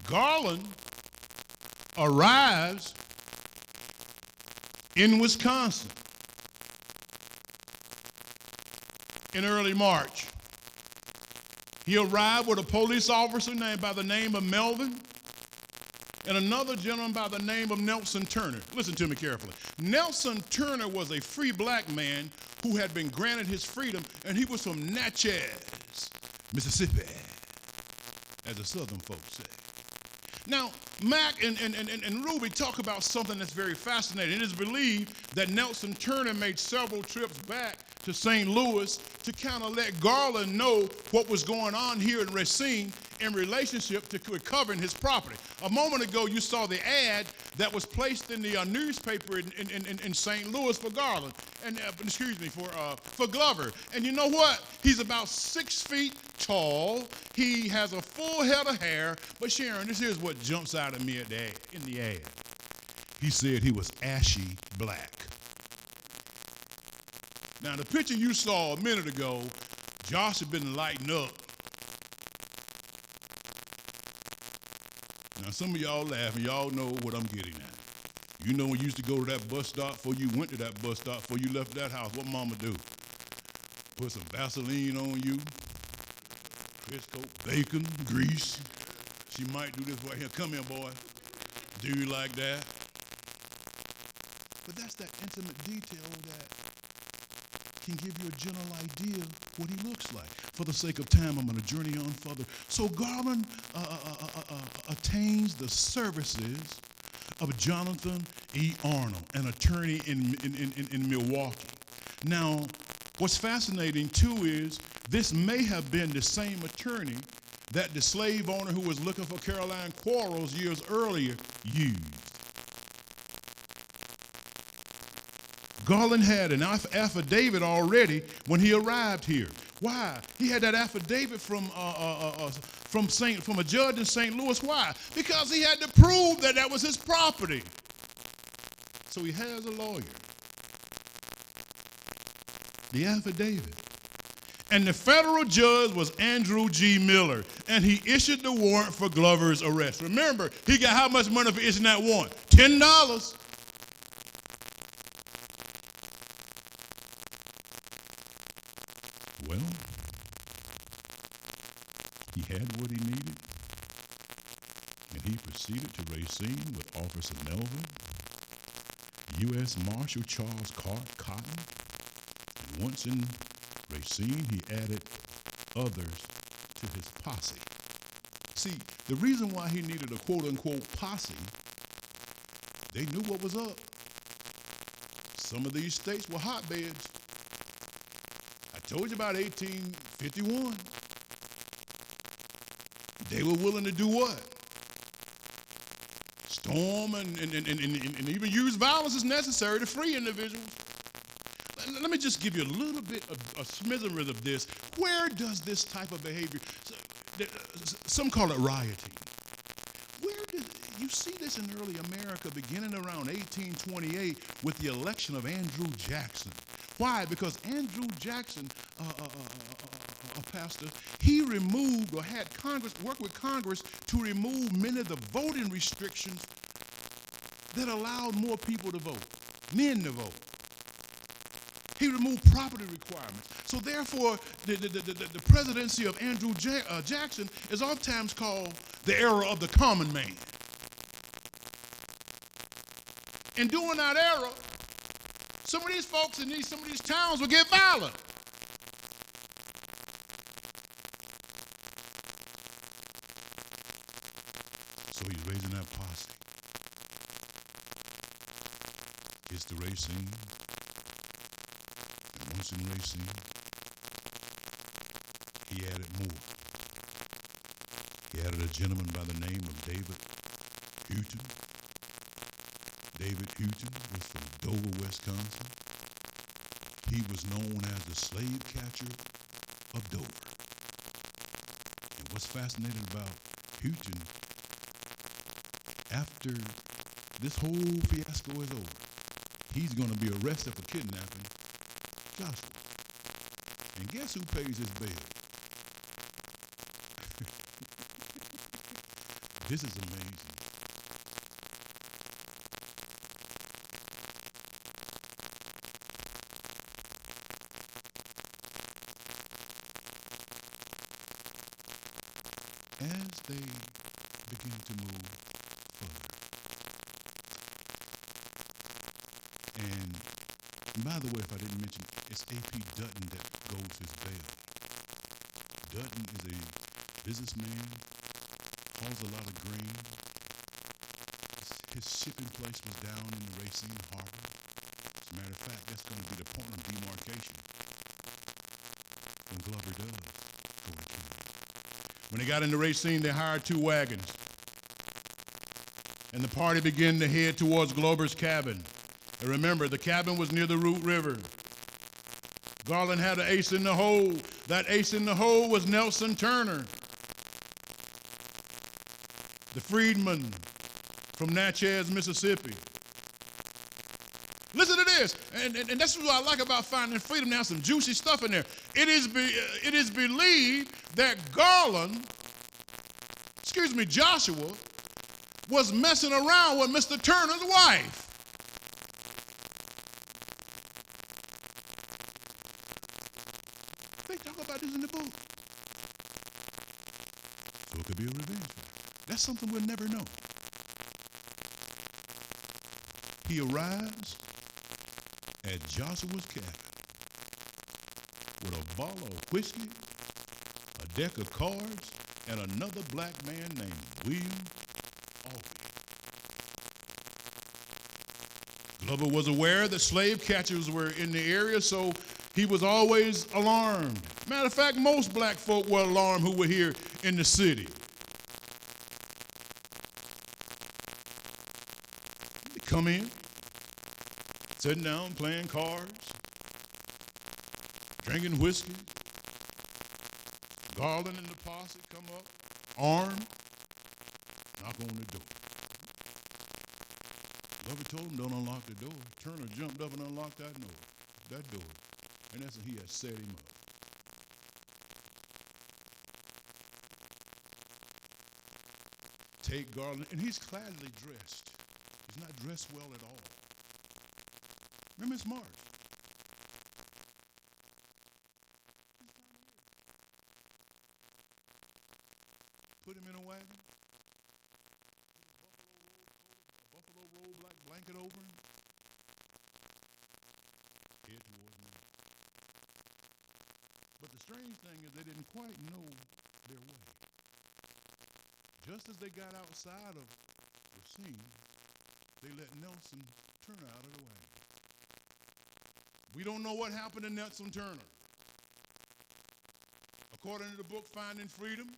Garland arrives in Wisconsin in early March. He arrived with a police officer named by the name of Melvin and another gentleman by the name of Nelson Turner. Listen to me carefully. Nelson Turner was a free black man who had been granted his freedom, and he was from Natchez, Mississippi, as the Southern folks say. Now, Mac and Ruby talk about something that's very fascinating. It is believed that Nelson Turner made several trips back to St. Louis to kind of let Garland know what was going on here in Racine in relationship to recovering his property. A moment ago, you saw the ad that was placed in the newspaper in St. Louis for Garland, and for Glover. And you know what? He's about 6 feet tall. He has a full head of hair. But Sharon, this here's what jumps out at me in the ad. He said he was ashy black. Now, the picture you saw a minute ago, Josh had been lighting up. Now, some of y'all laughing. Y'all know what I'm getting at. You know when you used to go to that bus stop, before you went to that bus stop, before you left that house, what mama do? put some Vaseline on you, Crisco, bacon, grease. She might do this right here. Come here, boy. Do you like that? But that's that intimate detail that can give you a general idea what he looks like. For the sake of time, I'm going to journey on further. So Garland attains the services of Jonathan E. Arnold, an attorney in Milwaukee. Now, what's fascinating, too, is this may have been the same attorney that the slave owner who was looking for Caroline Quarles years earlier used. Garland had an affidavit already when he arrived here. Why? He had that affidavit from a judge in St. Louis. Why? Because he had to prove that that was his property. So he has a lawyer. The affidavit. And the federal judge was Andrew G. Miller, and he issued the warrant for Glover's arrest. Remember, he got how much money for issuing that warrant? $10. Well, he had what he needed, and he proceeded to Racine with Officer Melvin, U.S. Marshal Charles Cotton, and once in Racine, he added others to his posse. See, the reason why he needed a quote-unquote posse, they knew what was up. Some of these states were hotbeds. I told you about 1851. They were willing to do what? Storm and even use violence as necessary to free individuals. Let me just give you a little bit of a smithereen of this. Where does this type of behavior, some call it rioting. Where did you see this in early America beginning around 1828 with the election of Andrew Jackson? Why? Because Andrew Jackson, a pastor, he removed or had Congress, worked with Congress to remove many of the voting restrictions that allowed more people to vote, men to vote. He removed property requirements. So therefore, the presidency of Andrew Jackson is oftentimes called the era of the common man. And during that era, some of these folks in some of these towns will get violent. So he's raising that posse. It's the Racine. And once in Racine, he added more. He added a gentleman by the name of David Hewton. David Hewton was from Dover, Wisconsin. He was known as the slave catcher of Dover. And what's fascinating about Hewton, after this whole fiasco is over, he's going to be arrested for kidnapping Joshua. And guess who pays his bail? This is amazing. As they begin to move further. And by the way, if I didn't mention, it's A.P. Dutton that goes his bail. Dutton is a businessman, hauls a lot of grain. His shipping place was down in the Racine Harbor. As a matter of fact, that's going to be the point of demarcation when Glover does go to Canada. When they got into Racine, they hired 2 wagons. And the party began to head towards Glover's cabin. And remember, the cabin was near the Root River. Garland had an ace in the hole. That ace in the hole was Nelson Turner, the freedman from Natchez, Mississippi. Listen to this, and that's what I like about Finding Freedom. Now, some juicy stuff in there. It is believed that Joshua was messing around with Mr. Turner's wife. is in the book. So it could be a revenge fight. That's something we'll never know. He arrives at Joshua's cabin with a bottle of whiskey, a deck of cards, and another black man named William Alvey. Glover was aware that slave catchers were in the area, so he was always alarmed. Matter of fact, most black folk were alarmed who were here in the city. They come in, sitting down, playing cards, drinking whiskey. Garland and the posse come up, armed, knock on the door. Glover told him, don't unlock the door. Turner jumped up and unlocked that door. And that's when he had set him up. Take Garland, and he's cladly dressed. He's not dressed well at all. Remember Miss Marsh? Put him in a wagon. Put a buffalo robe black blanket over him. Head towards me. But the strange thing is they didn't quite know their way. Just as they got outside of Racine, they let Nelson Turner out of the wagon. We don't know what happened to Nelson Turner. According to the book Finding Freedom,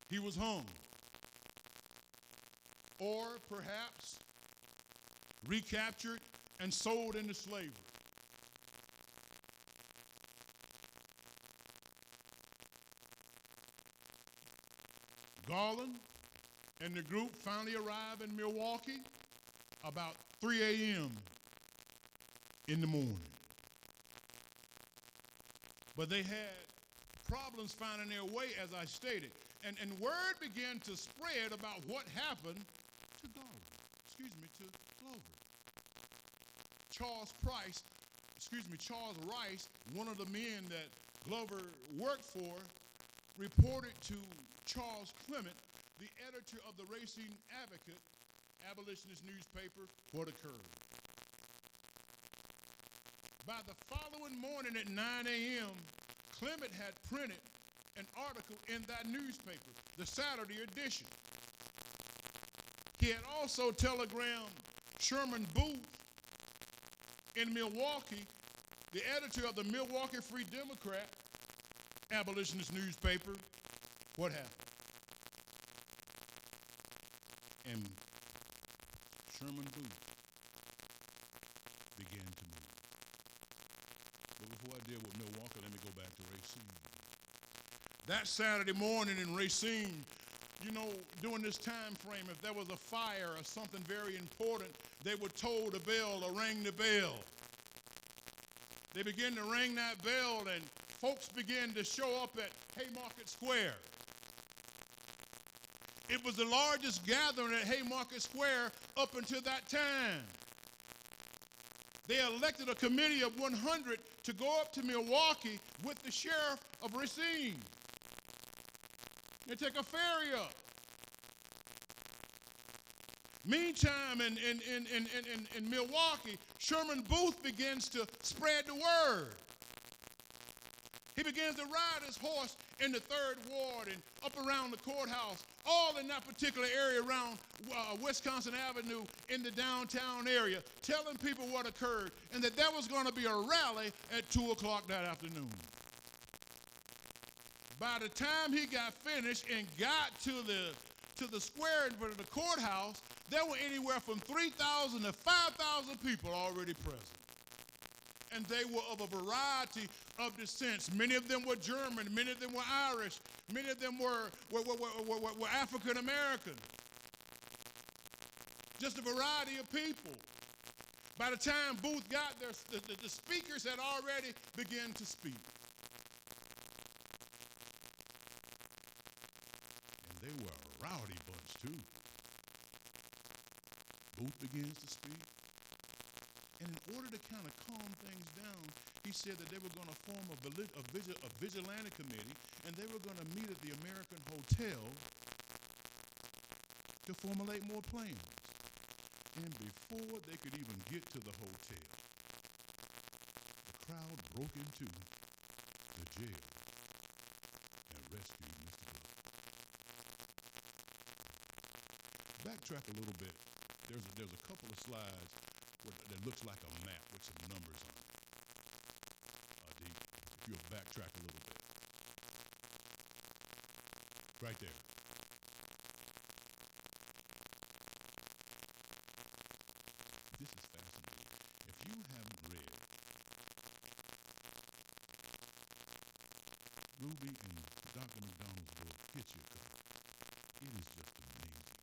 he was hung. Or perhaps recaptured and sold into slavery. Garland and the group finally arrived in Milwaukee about 3 a.m. in the morning. But they had problems finding their way, as I stated. And word began to spread about what happened to Glover. Charles Rice, one of the men that Glover worked for, reported to Charles Clement, the editor of the Racine Advocate, abolitionist newspaper, what occurred. By the following morning at 9 a.m., Clement had printed an article in that newspaper, the Saturday edition. He had also telegrammed Sherman Booth in Milwaukee, the editor of the Milwaukee Free Democrat, abolitionist newspaper, what happened. And Sherman Booth began to move. But before I deal with Milwaukee, let me go back to Racine. That Saturday morning in Racine, you know, during this time frame, if there was a fire or something very important, they would toll the bell or ring the bell. They began to ring that bell, and folks began to show up at Haymarket Square. It was the largest gathering at Haymarket Square up until that time. They elected a committee of 100 to go up to Milwaukee with the sheriff of Racine. They take a ferry up. Meantime, in Milwaukee, Sherman Booth begins to spread the word. He begins to ride his horse in the 3rd Ward and up around the courthouse, all in that particular area around Wisconsin Avenue in the downtown area, telling people what occurred and that there was going to be a rally at 2 o'clock that afternoon. By the time he got finished and got to the square in front of the courthouse, there were anywhere from 3,000 to 5,000 people already present. And they were of a variety of descents. Many of them were German, many of them were Irish, many of them were African American. Just a variety of people. By the time Booth got there, the speakers had already begun to speak. And they were a rowdy bunch too. Booth begins to speak. And in order to kind of calm things down, he said that they were going to form a vigilante committee, and they were going to meet at the American Hotel to formulate more plans. And before they could even get to the hotel, the crowd broke into the jail and rescued Mr. Glover. Backtrack a little bit. There's a couple of slides that looks like a map with some numbers on it. If you'll backtrack a little bit. Right there. This is fascinating. If you haven't read Ruby and Dr. McDonald's book, Get Your Cup, it is just amazing.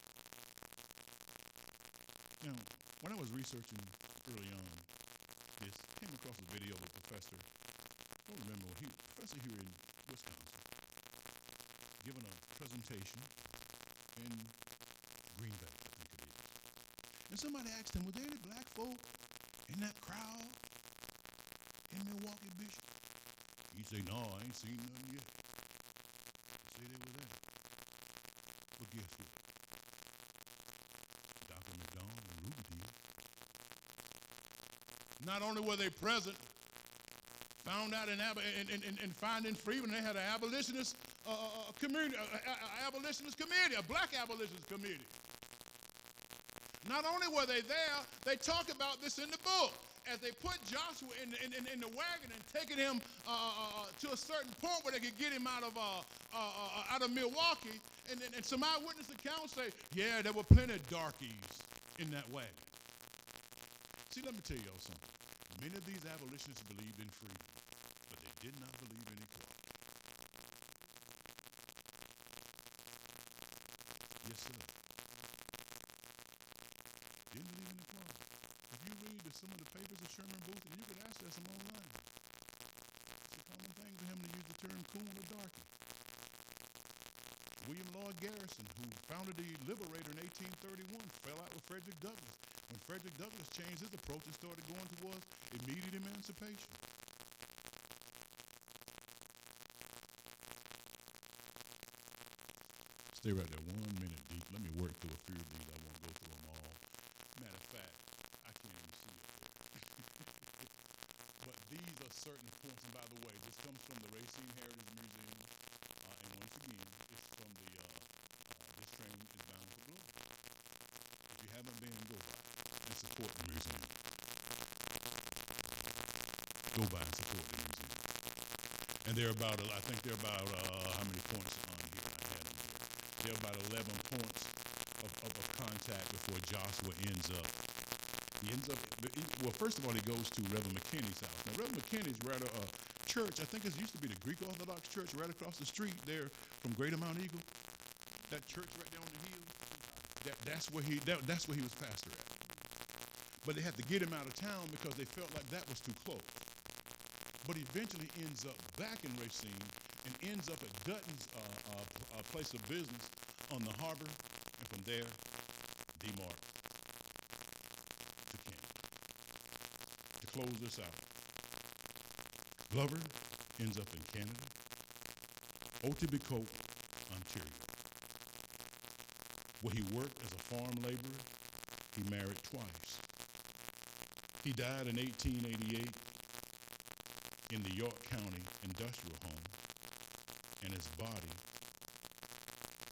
Now, when I was researching early on this, came across a video of a professor, I don't remember, professor here in Wisconsin, giving a presentation in Green Bay, I think it is. And somebody asked him, were there any black folk in that crowd in Milwaukee, Bishop? He'd say, no, I ain't seen none yet. He'd say they were there. But guess what? Dr. McDonald and Ruby did. Not only were they present, found out in finding freedom, they had an abolitionist community, a black abolitionist committee. Not only were they there, they talk about this in the book. As they put Joshua in the wagon and taking him to a certain point where they could get him out of Milwaukee, and some eyewitness accounts say, yeah, there were plenty of darkies in that wagon. See, let me tell y'all something. Many of these abolitionists believed in freedom, but they did not believe in equality. Yes, sir. Didn't believe in equality. If you read some of the papers of Sherman Booth, and you can access them online, it's a common thing for him to use the term coon or darky. William Lloyd Garrison, who founded the Liberator in 1831, fell out with Frederick Douglass when Frederick Douglass changed his approach and started going towards immediate emancipation. Stay right there 1 minute deep. Let me work through a few of these. I won't go through them all. Matter of fact, I can't even see it. But these are certain points. And by the way, this comes from the Racine Heritage Museum. And once again, it's from the This Train is Bound for Glory. If you haven't been, go by and support the museum. Go by and support the museum. And they're about, I think they're about, how many points on here? I had them here. There are about 11 points of contact before Joshua ends up. Well, first of all, he goes to Reverend McKinney's house. Now, Reverend McKinney's right a church, I think it used to be the Greek Orthodox Church right across the street there from Greater Mount Eagle. That church right there on the hill, that's where he was pastor at. But they had to get him out of town because they felt like that was too close. But he eventually ends up back in Racine and ends up at Dutton's place of business on the harbor, and from there, demarc to Canada. To close this out, Glover ends up in Canada, Otibicoke, Ontario, where he worked as a farm laborer. He married twice. He died in 1888 in the York County industrial home, and his body,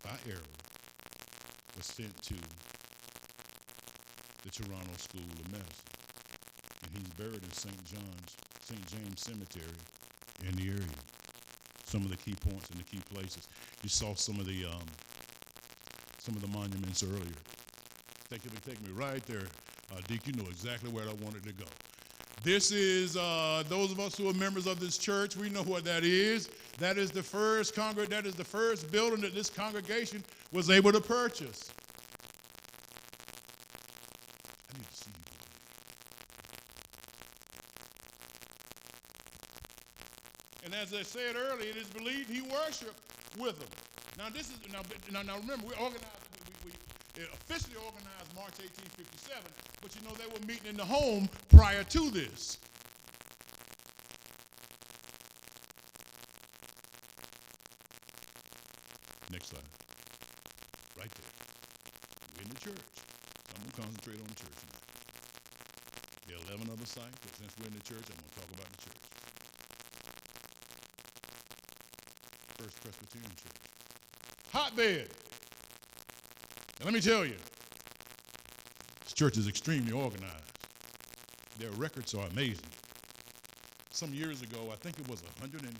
by error, was sent to the Toronto School of Medicine. And he's buried in St. James Cemetery in the area. Some of the key points and the key places. You saw some of the monuments earlier. Take me right there. Deke, you know exactly where I wanted to go. This is, those of us who are members of this church, we know what that is. That is the first building that this congregation was able to purchase. I need to see you. And as I said earlier, it is believed he worshiped with them. Now remember, we're organized. It officially organized March 1857, but you know they were meeting in the home prior to this. Next slide. Right there. We're in the church. So I'm going to concentrate on the church now. There are 11 other sites, but since we're in the church, I'm going to talk about the church. First Presbyterian Church. Hotbed. And let me tell you, this church is extremely organized. Their records are amazing. Some years ago, I think it was 175th?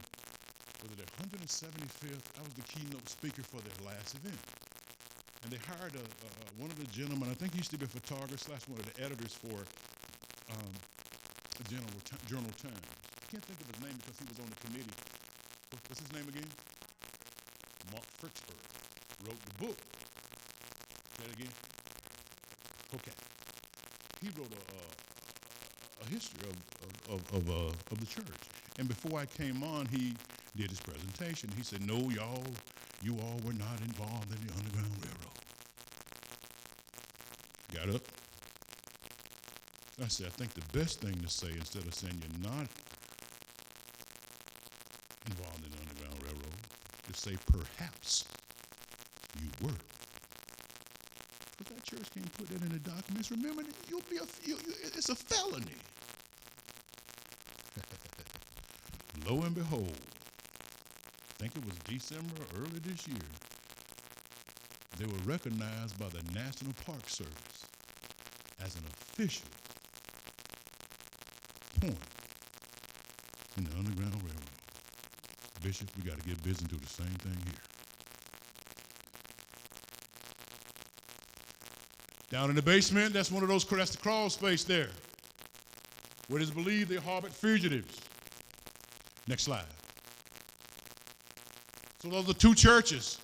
I was the keynote speaker for their last event. And they hired one of the gentlemen, I think he used to be a photographer / one of the editors for the Journal Times. I can't think of his name because he was on the committee. What's his name again? Mark Fritzberg wrote the book. Say it again. Okay. He wrote a history of the church. And before I came on, he did his presentation. He said, "No, you all were not involved in the Underground Railroad." Got up. I said, I think the best thing to say instead of saying you're not involved in the Underground Railroad is say perhaps you were. But that church can't put that in the documents. Remember, it's a felony. Lo and behold, I think it was December or early this year, they were recognized by the National Park Service as an official point in the Underground Railroad. Bishop, we got to get busy and do the same thing here. Down in the basement, that's the crawl space there, where it is believed they harbored fugitives. Next slide. So those are two churches.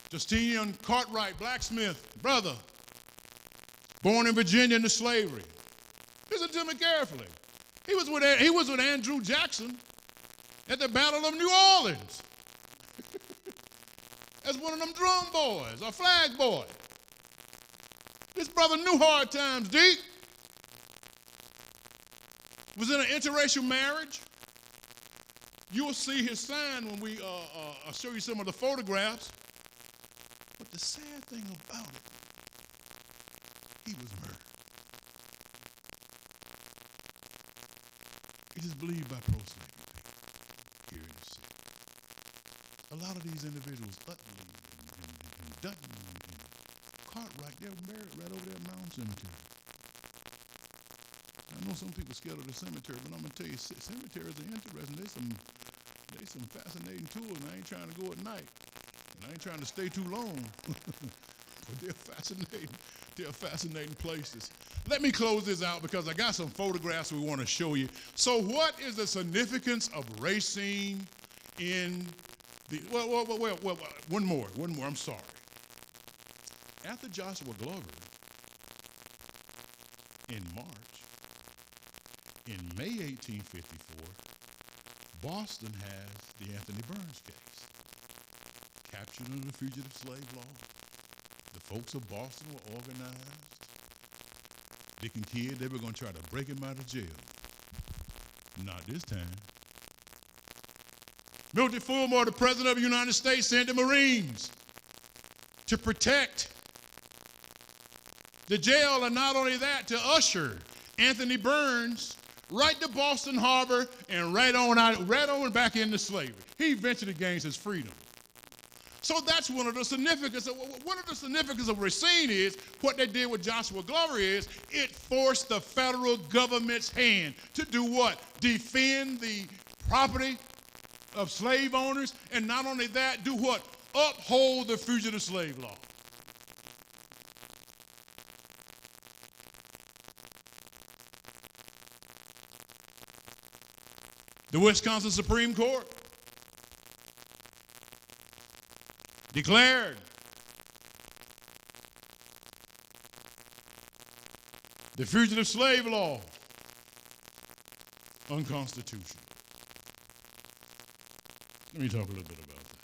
Justinian Cartwright, blacksmith, brother, born in Virginia into slavery. Listen to me carefully. He was with Andrew Jackson at the Battle of New Orleans as one of them drum boys or flag boy. This brother knew hard times deep. Was in an interracial marriage. You'll see his sign when I'll show you some of the photographs. But the sad thing about it, he was murdered. It is believed by pro-slavery here in the city. A lot of these individuals, Utley and Dutton and Cartwright, they were buried right over there at Mound Cemetery. I know some people are scared of the cemetery, but I'm going to tell you, cemeteries are interesting. There's some fascinating tours, and I ain't trying to go at night. And I ain't trying to stay too long. But they're fascinating. They're fascinating places. Let me close this out because I got some photographs we want to show you. So what is the significance of racine in the, well, one more, I'm sorry. After Joshua Glover, in March, in May 1854, Boston has the Anthony Burns case. Captured under the fugitive slave law. The folks of Boston were organized. Dick and Kid, they were going to try to break him out of jail. Not this time. Milton Fulmore, the President of the United States, sent the Marines to protect the jail, and not only that, to usher Anthony Burns right to Boston Harbor and right on back into slavery. He eventually gains his freedom. So that's one of the significance. One of the significance of Racine is what they did with Joshua Glover is it forced the federal government's hand to do what? Defend the property of slave owners, and not only that, do what? Uphold the fugitive slave law. The Wisconsin Supreme Court declared the fugitive slave law unconstitutional. Let me talk a little bit about that.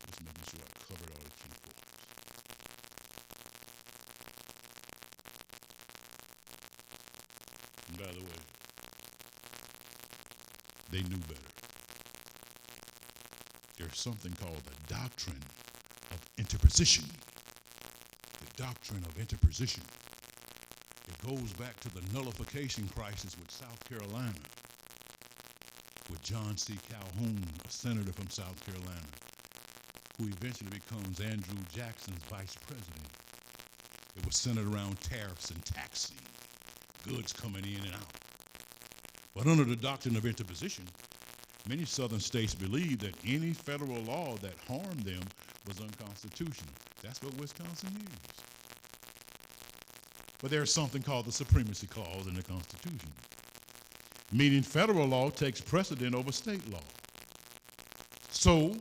Just making sure I covered all the key And by the way, they knew better. There's something called the Doctrine of Interposition. The Doctrine of Interposition. It goes back to the nullification crisis with South Carolina, with John C. Calhoun, a senator from South Carolina, who eventually becomes Andrew Jackson's vice president. It was centered around tariffs and taxing, goods coming in and out. But under the Doctrine of Interposition, many southern states believed that any federal law that harmed them was unconstitutional. That's what Wisconsin used. But there's something called the Supremacy Clause in the Constitution, meaning federal law takes precedent over state law. So,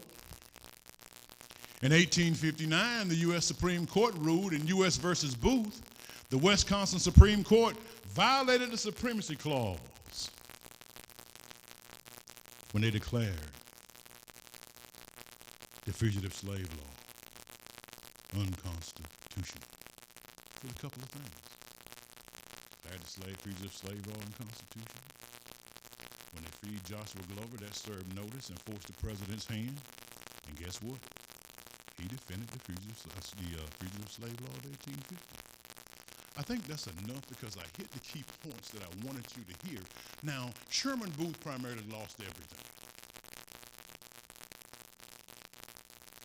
in 1859, the U.S. Supreme Court ruled in U.S. versus Booth, the Wisconsin Supreme Court violated the Supremacy Clause when they declared the fugitive slave law unconstitutional. With a couple of things. Declared the fugitive slave law unconstitutional. When they freed Joshua Glover, that served notice and forced the president's hand. And guess what? He defended the fugitive slave law of 1850. I think that's enough because I hit the key points that I wanted you to hear. Now, Sherman Booth primarily lost everything.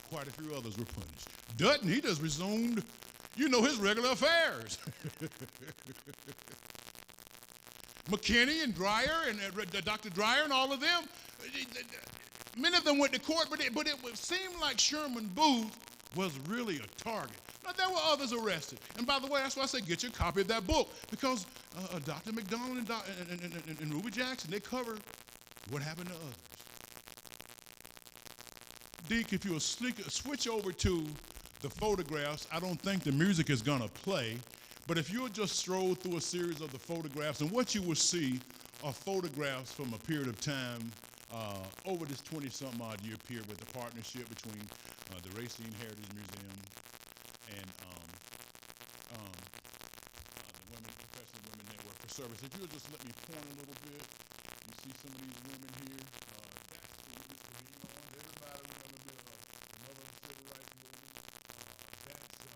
Quite a few others were punished. Dutton, he just resumed, his regular affairs. McKinney and Dreyer and Dr. Dreyer and all of them, many of them went to court, but it seemed like Sherman Booth was really a target. Now, there were others arrested. And by the way, that's why I say get your copy of that book, because Dr. McDonald and Ruby Jackson, they cover what happened to others. Deke, if you'll switch over to the photographs, I don't think the music is going to play, but if you'll just stroll through a series of the photographs, and what you will see are photographs from a period of time over this 20-something odd year period with the partnership between the Racine Heritage Museum and the Professional Women Network for Service. If you'll just let me point a little bit, you see some of these women here. Everybody remember the mother of the civil rights movement. That's the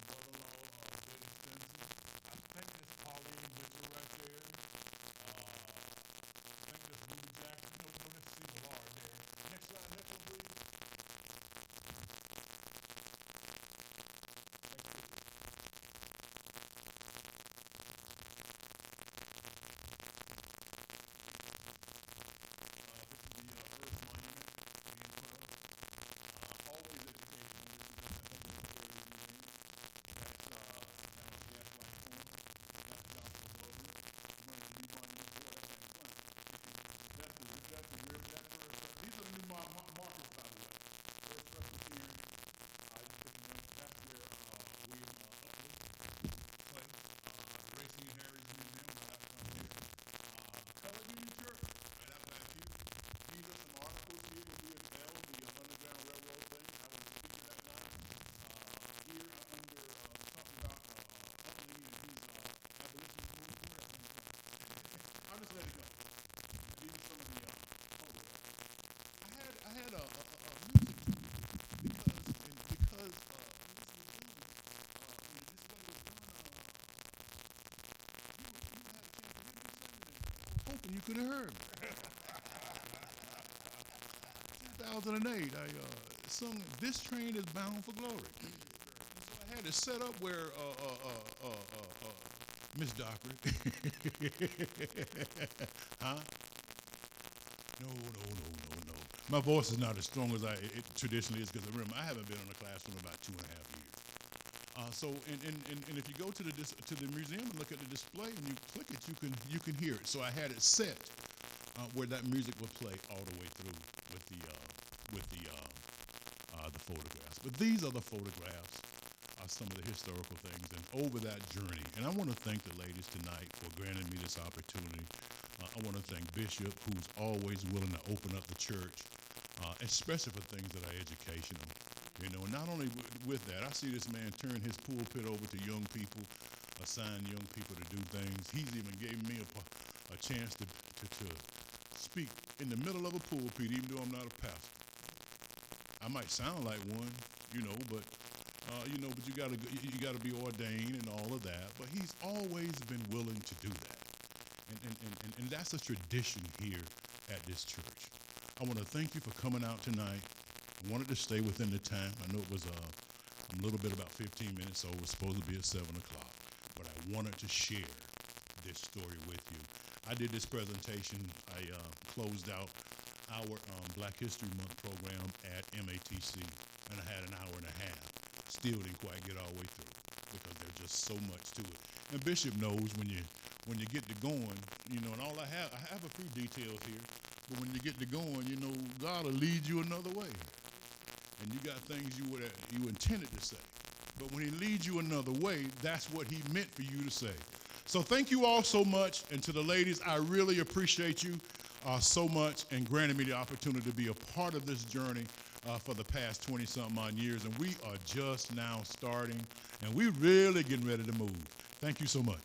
mother-in-law, Betty Stinson. I think that's Pauline Mitchell right there. I think that's Ruby Jackson. No, that's Steve Lard there. Next slide, next one, please. You could have heard me. 2008, I sung "This Train Is Bound for Glory." And so I had it set up where Miss Dockery. Huh? No. My voice is not as strong as it traditionally is because remember I haven't been in a classroom about 2.5 years. So if you go to the museum and look at the display and you click it, you can hear it. So I had it set where that music would play all the way through with the photographs. But these are the photographs of some of the historical things and over that journey. And I want to thank the ladies tonight for granting me this opportunity. I want to thank Bishop, who's always willing to open up the church, especially for things that are educational. And not only with that, I see this man turn his pulpit over to young people assign young people to do things. He's even gave me a chance to speak in the middle of a pulpit, even though I'm not a pastor. I might sound like one, but but you gotta be ordained and all of that. But he's always been willing to do that, and that's a tradition here at this church. I want to thank you for coming out tonight. I wanted to stay within the time. I know it was a little bit about 15 minutes over. It was supposed to be at 7 o'clock, but I wanted to share this story with you. I did this presentation. I closed out our Black History Month program at MATC, and I had an hour and a half. Still didn't quite get all the way through because there's just so much to it. And Bishop knows when you get to going, and all I have a few details here, but when you get to going, God will lead you another way. And you got things you intended to say. But when he leads you another way, that's what he meant for you to say. So thank you all so much. And to the ladies, I really appreciate you so much and granting me the opportunity to be a part of this journey for the past 20-something odd years. And we are just now starting, and we're really getting ready to move. Thank you so much.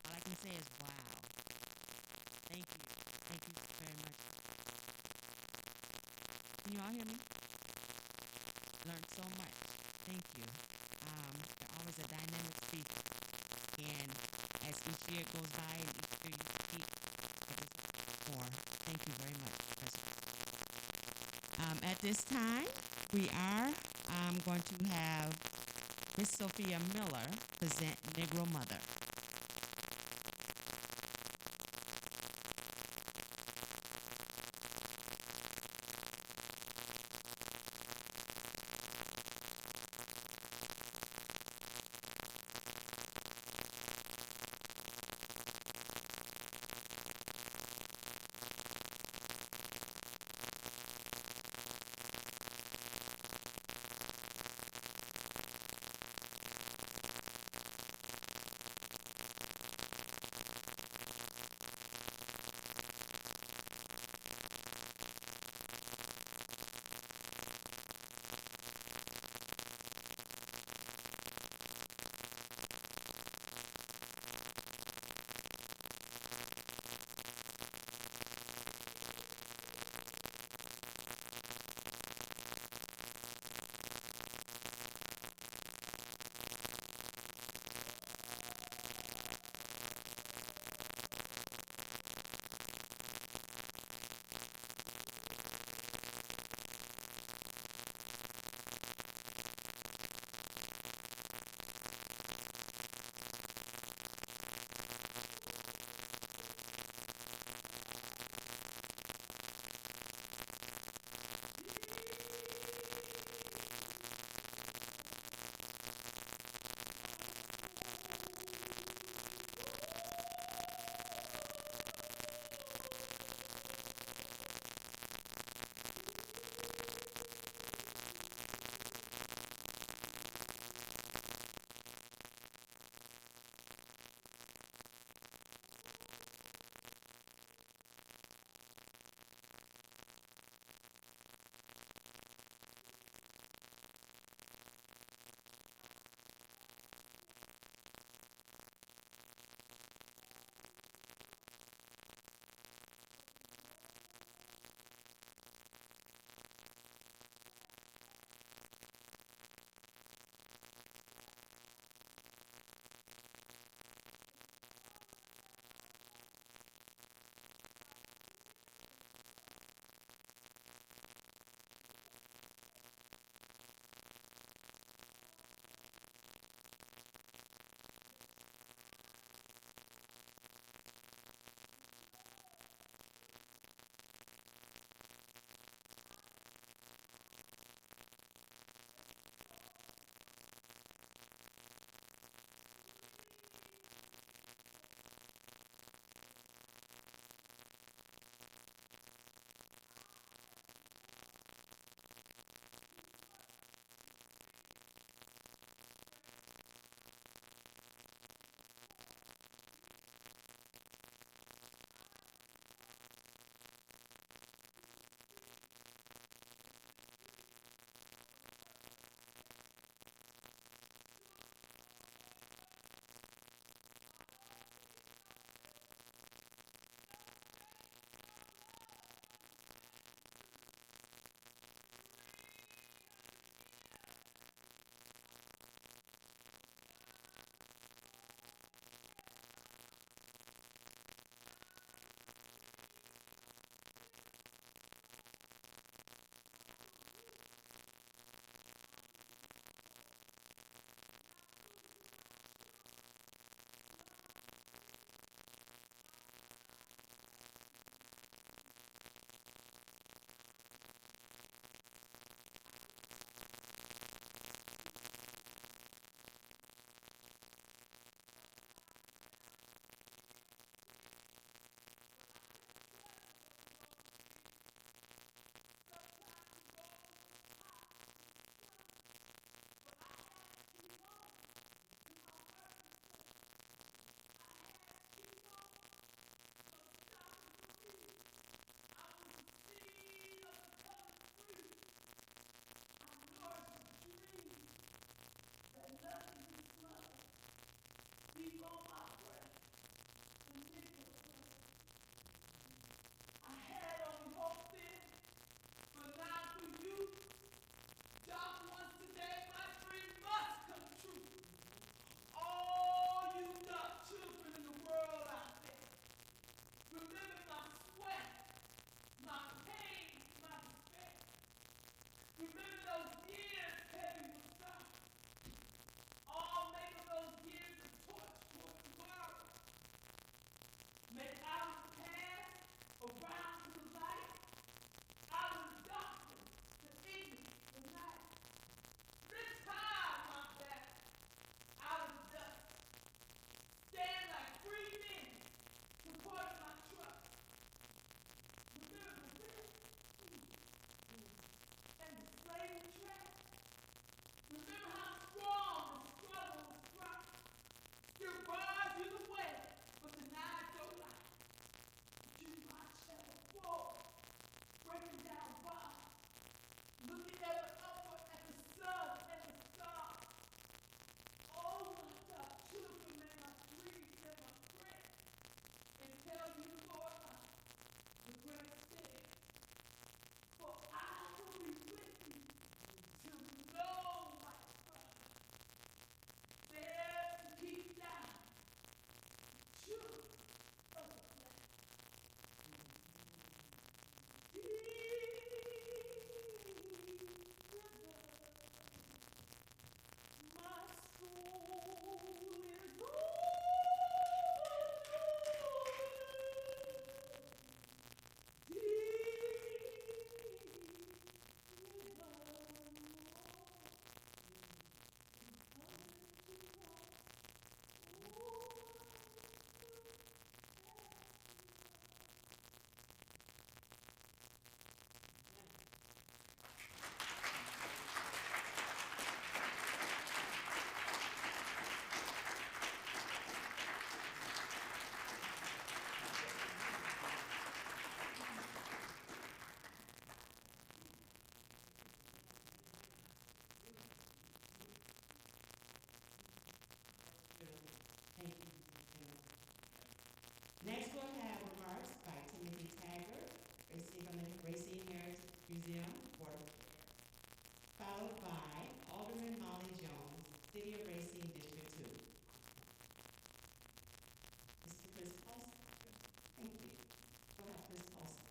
All I can say is wow. Thank you. Thank you very much. Can you all hear me? Learned so much. Thank you. You're always a dynamic speaker. And as each year goes by and each year you speak, it is more. Thank you very much, President. At this time, we are going to have Miss Sophia Miller present Negro Mother. breathe on my breath. I had only hope then, but now through you, just once today, my dream must come true. All you young children in the world out there, remember my sweat, my pain, my despair. Remember those years heavy with sorrow. All make of those years a torch for tomorrow. Make out of the past, around to the light, out of the darkness, the ignorance, the night. Lift high, my back, out of the dust. Stand like free men, supporting my trust. Remember the fear and the slave track. Remember how strong the struggle was rough. Still bars you the way, but denied your life. But you march ever forward, breaking down bars, looking ever upward at the sun and the stars. Oh, my God, children, may my dreams and my prayers, and tell you, Lord, the great thing. For I will be with you till no light burns. There to keep down the children of the flesh. My soul is Thank you. Next, we'll have remarks by Timothy Taggart, received from the Racine Heritage Museum, Board of Affairs, followed by Alderman Molly Jones, City of Racine, District 2. Mr. Chris Paulson. Thank you. Go ahead, Chris Paulson.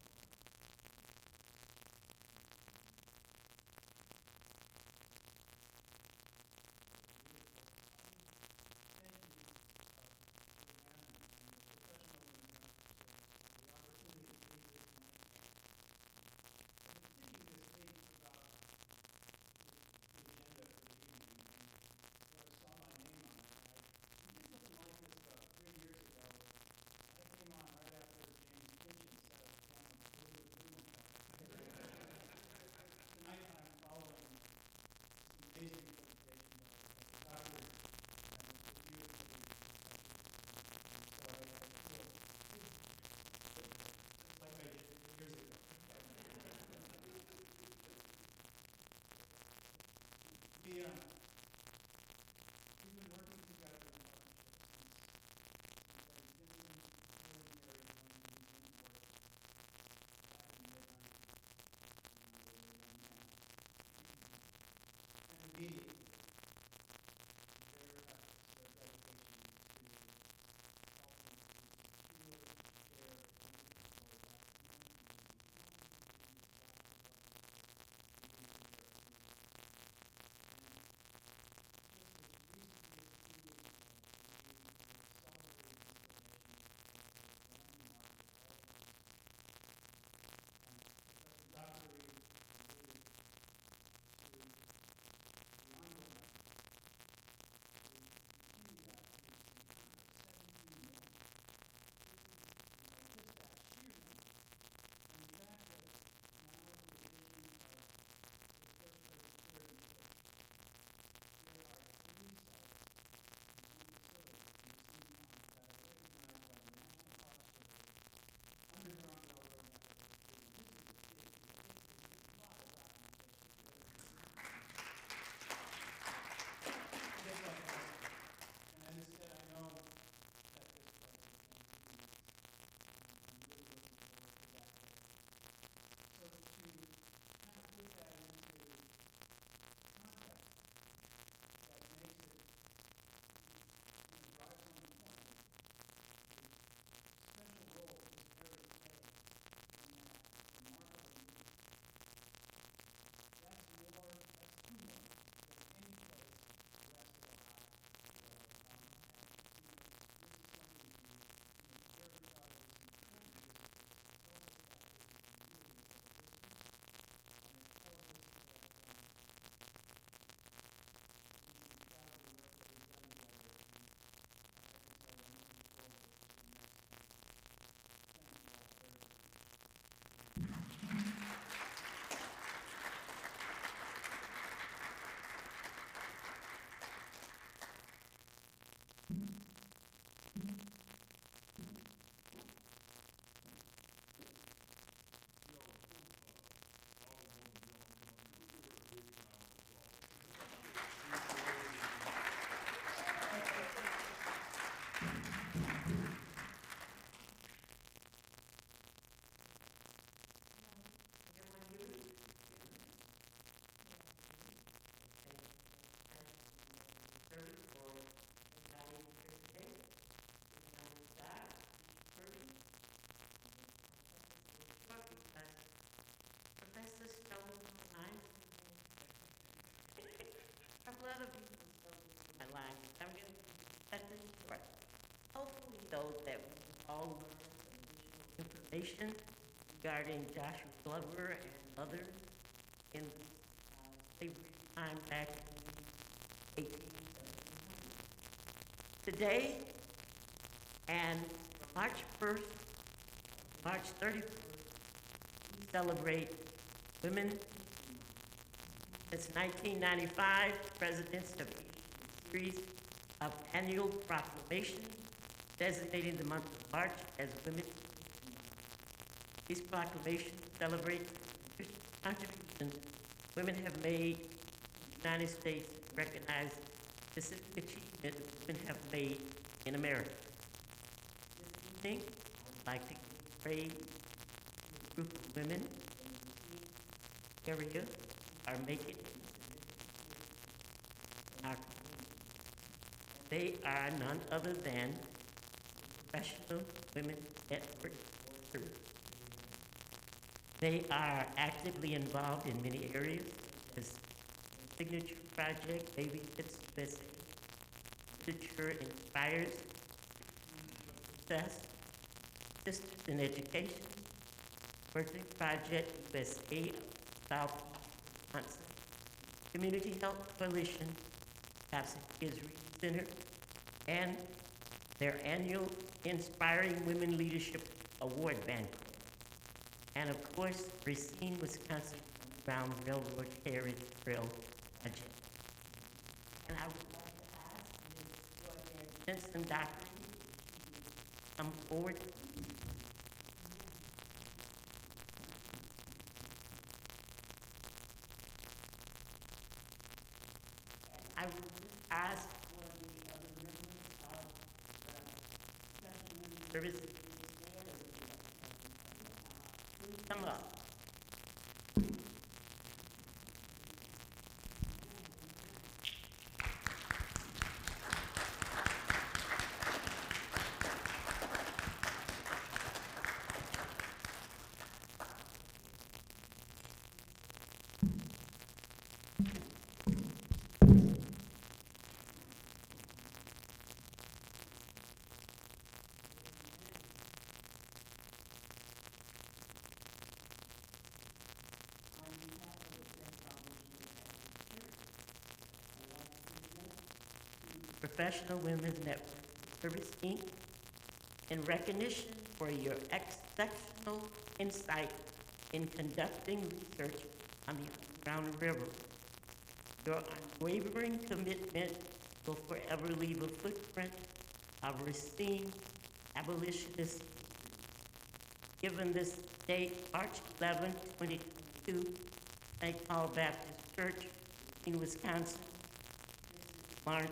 Agenda for the evening. What I saw lot of you know my life. I'm going to cut this short. Hopefully, though, that we all learn some additional information regarding Joshua Glover and others in slavery time back in 1870. Today, and March 1st, March 31st, we celebrate women. Since 1995, presidents have issued a series of annual proclamations designating the month of March as Women's History Month. These proclamations celebrate the contributions women have made to the United States and recognize specific achievements women have made in America. This evening, I would like to give praise to a group of women in the area are making our community. They are none other than Professional Women Network. They are actively involved in many areas, as Signature Project, Baby Hits USA, Literature Inspires Success, Sisters in Education, Birthday Project USA, South Wisconsin, Community Health Coalition, Absent Kids Reading Center, and their annual Inspiring Women Leadership Award banquet. And of course, Racine, Wisconsin Underground Railroad Carriage Trail Project. And I would like to ask Ms. Joy Simpson Doctrine to come forward. I would ask one of the other members of the Special Women's Services to come up. Professional Women's Network Service, Inc., in recognition for your exceptional insight in conducting research on the Underground Railroad. Your unwavering commitment will forever leave a footprint of Racine abolitionist. Given this date, March 11, 2022, St. Paul Baptist Church in Wisconsin, March.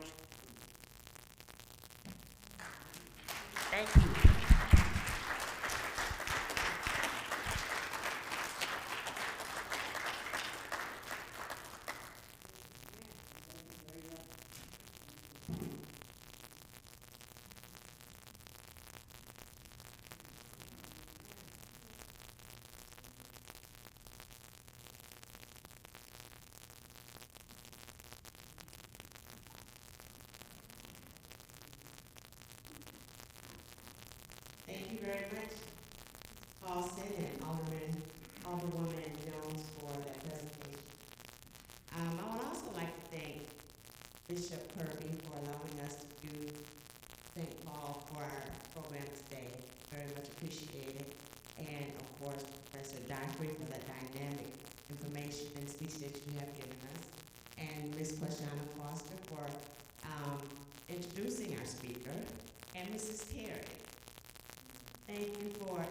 Thank you. Thank you very much, Austin and Alderwoman Jones for that presentation. I would also like to thank Bishop Kirby for allowing us to use St. Paul for our program today. Very much appreciated. And of course, Professor Difrey for that dynamic information and speech that you have given us. And Ms. Quashana Foster for introducing our speaker. And Mrs. Terry. Thank you for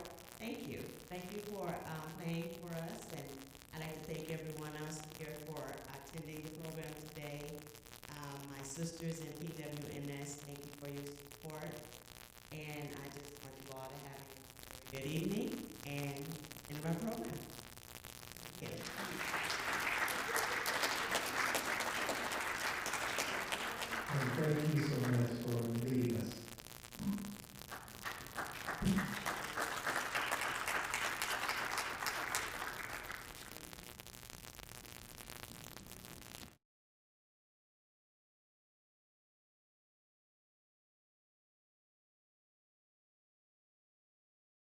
playing for us, and I'd like to thank everyone else here for attending the program today. My sisters in PWNS, thank you for your support, and I just want you all to have a good evening and end of our program. Okay. And thank you so much for leading us.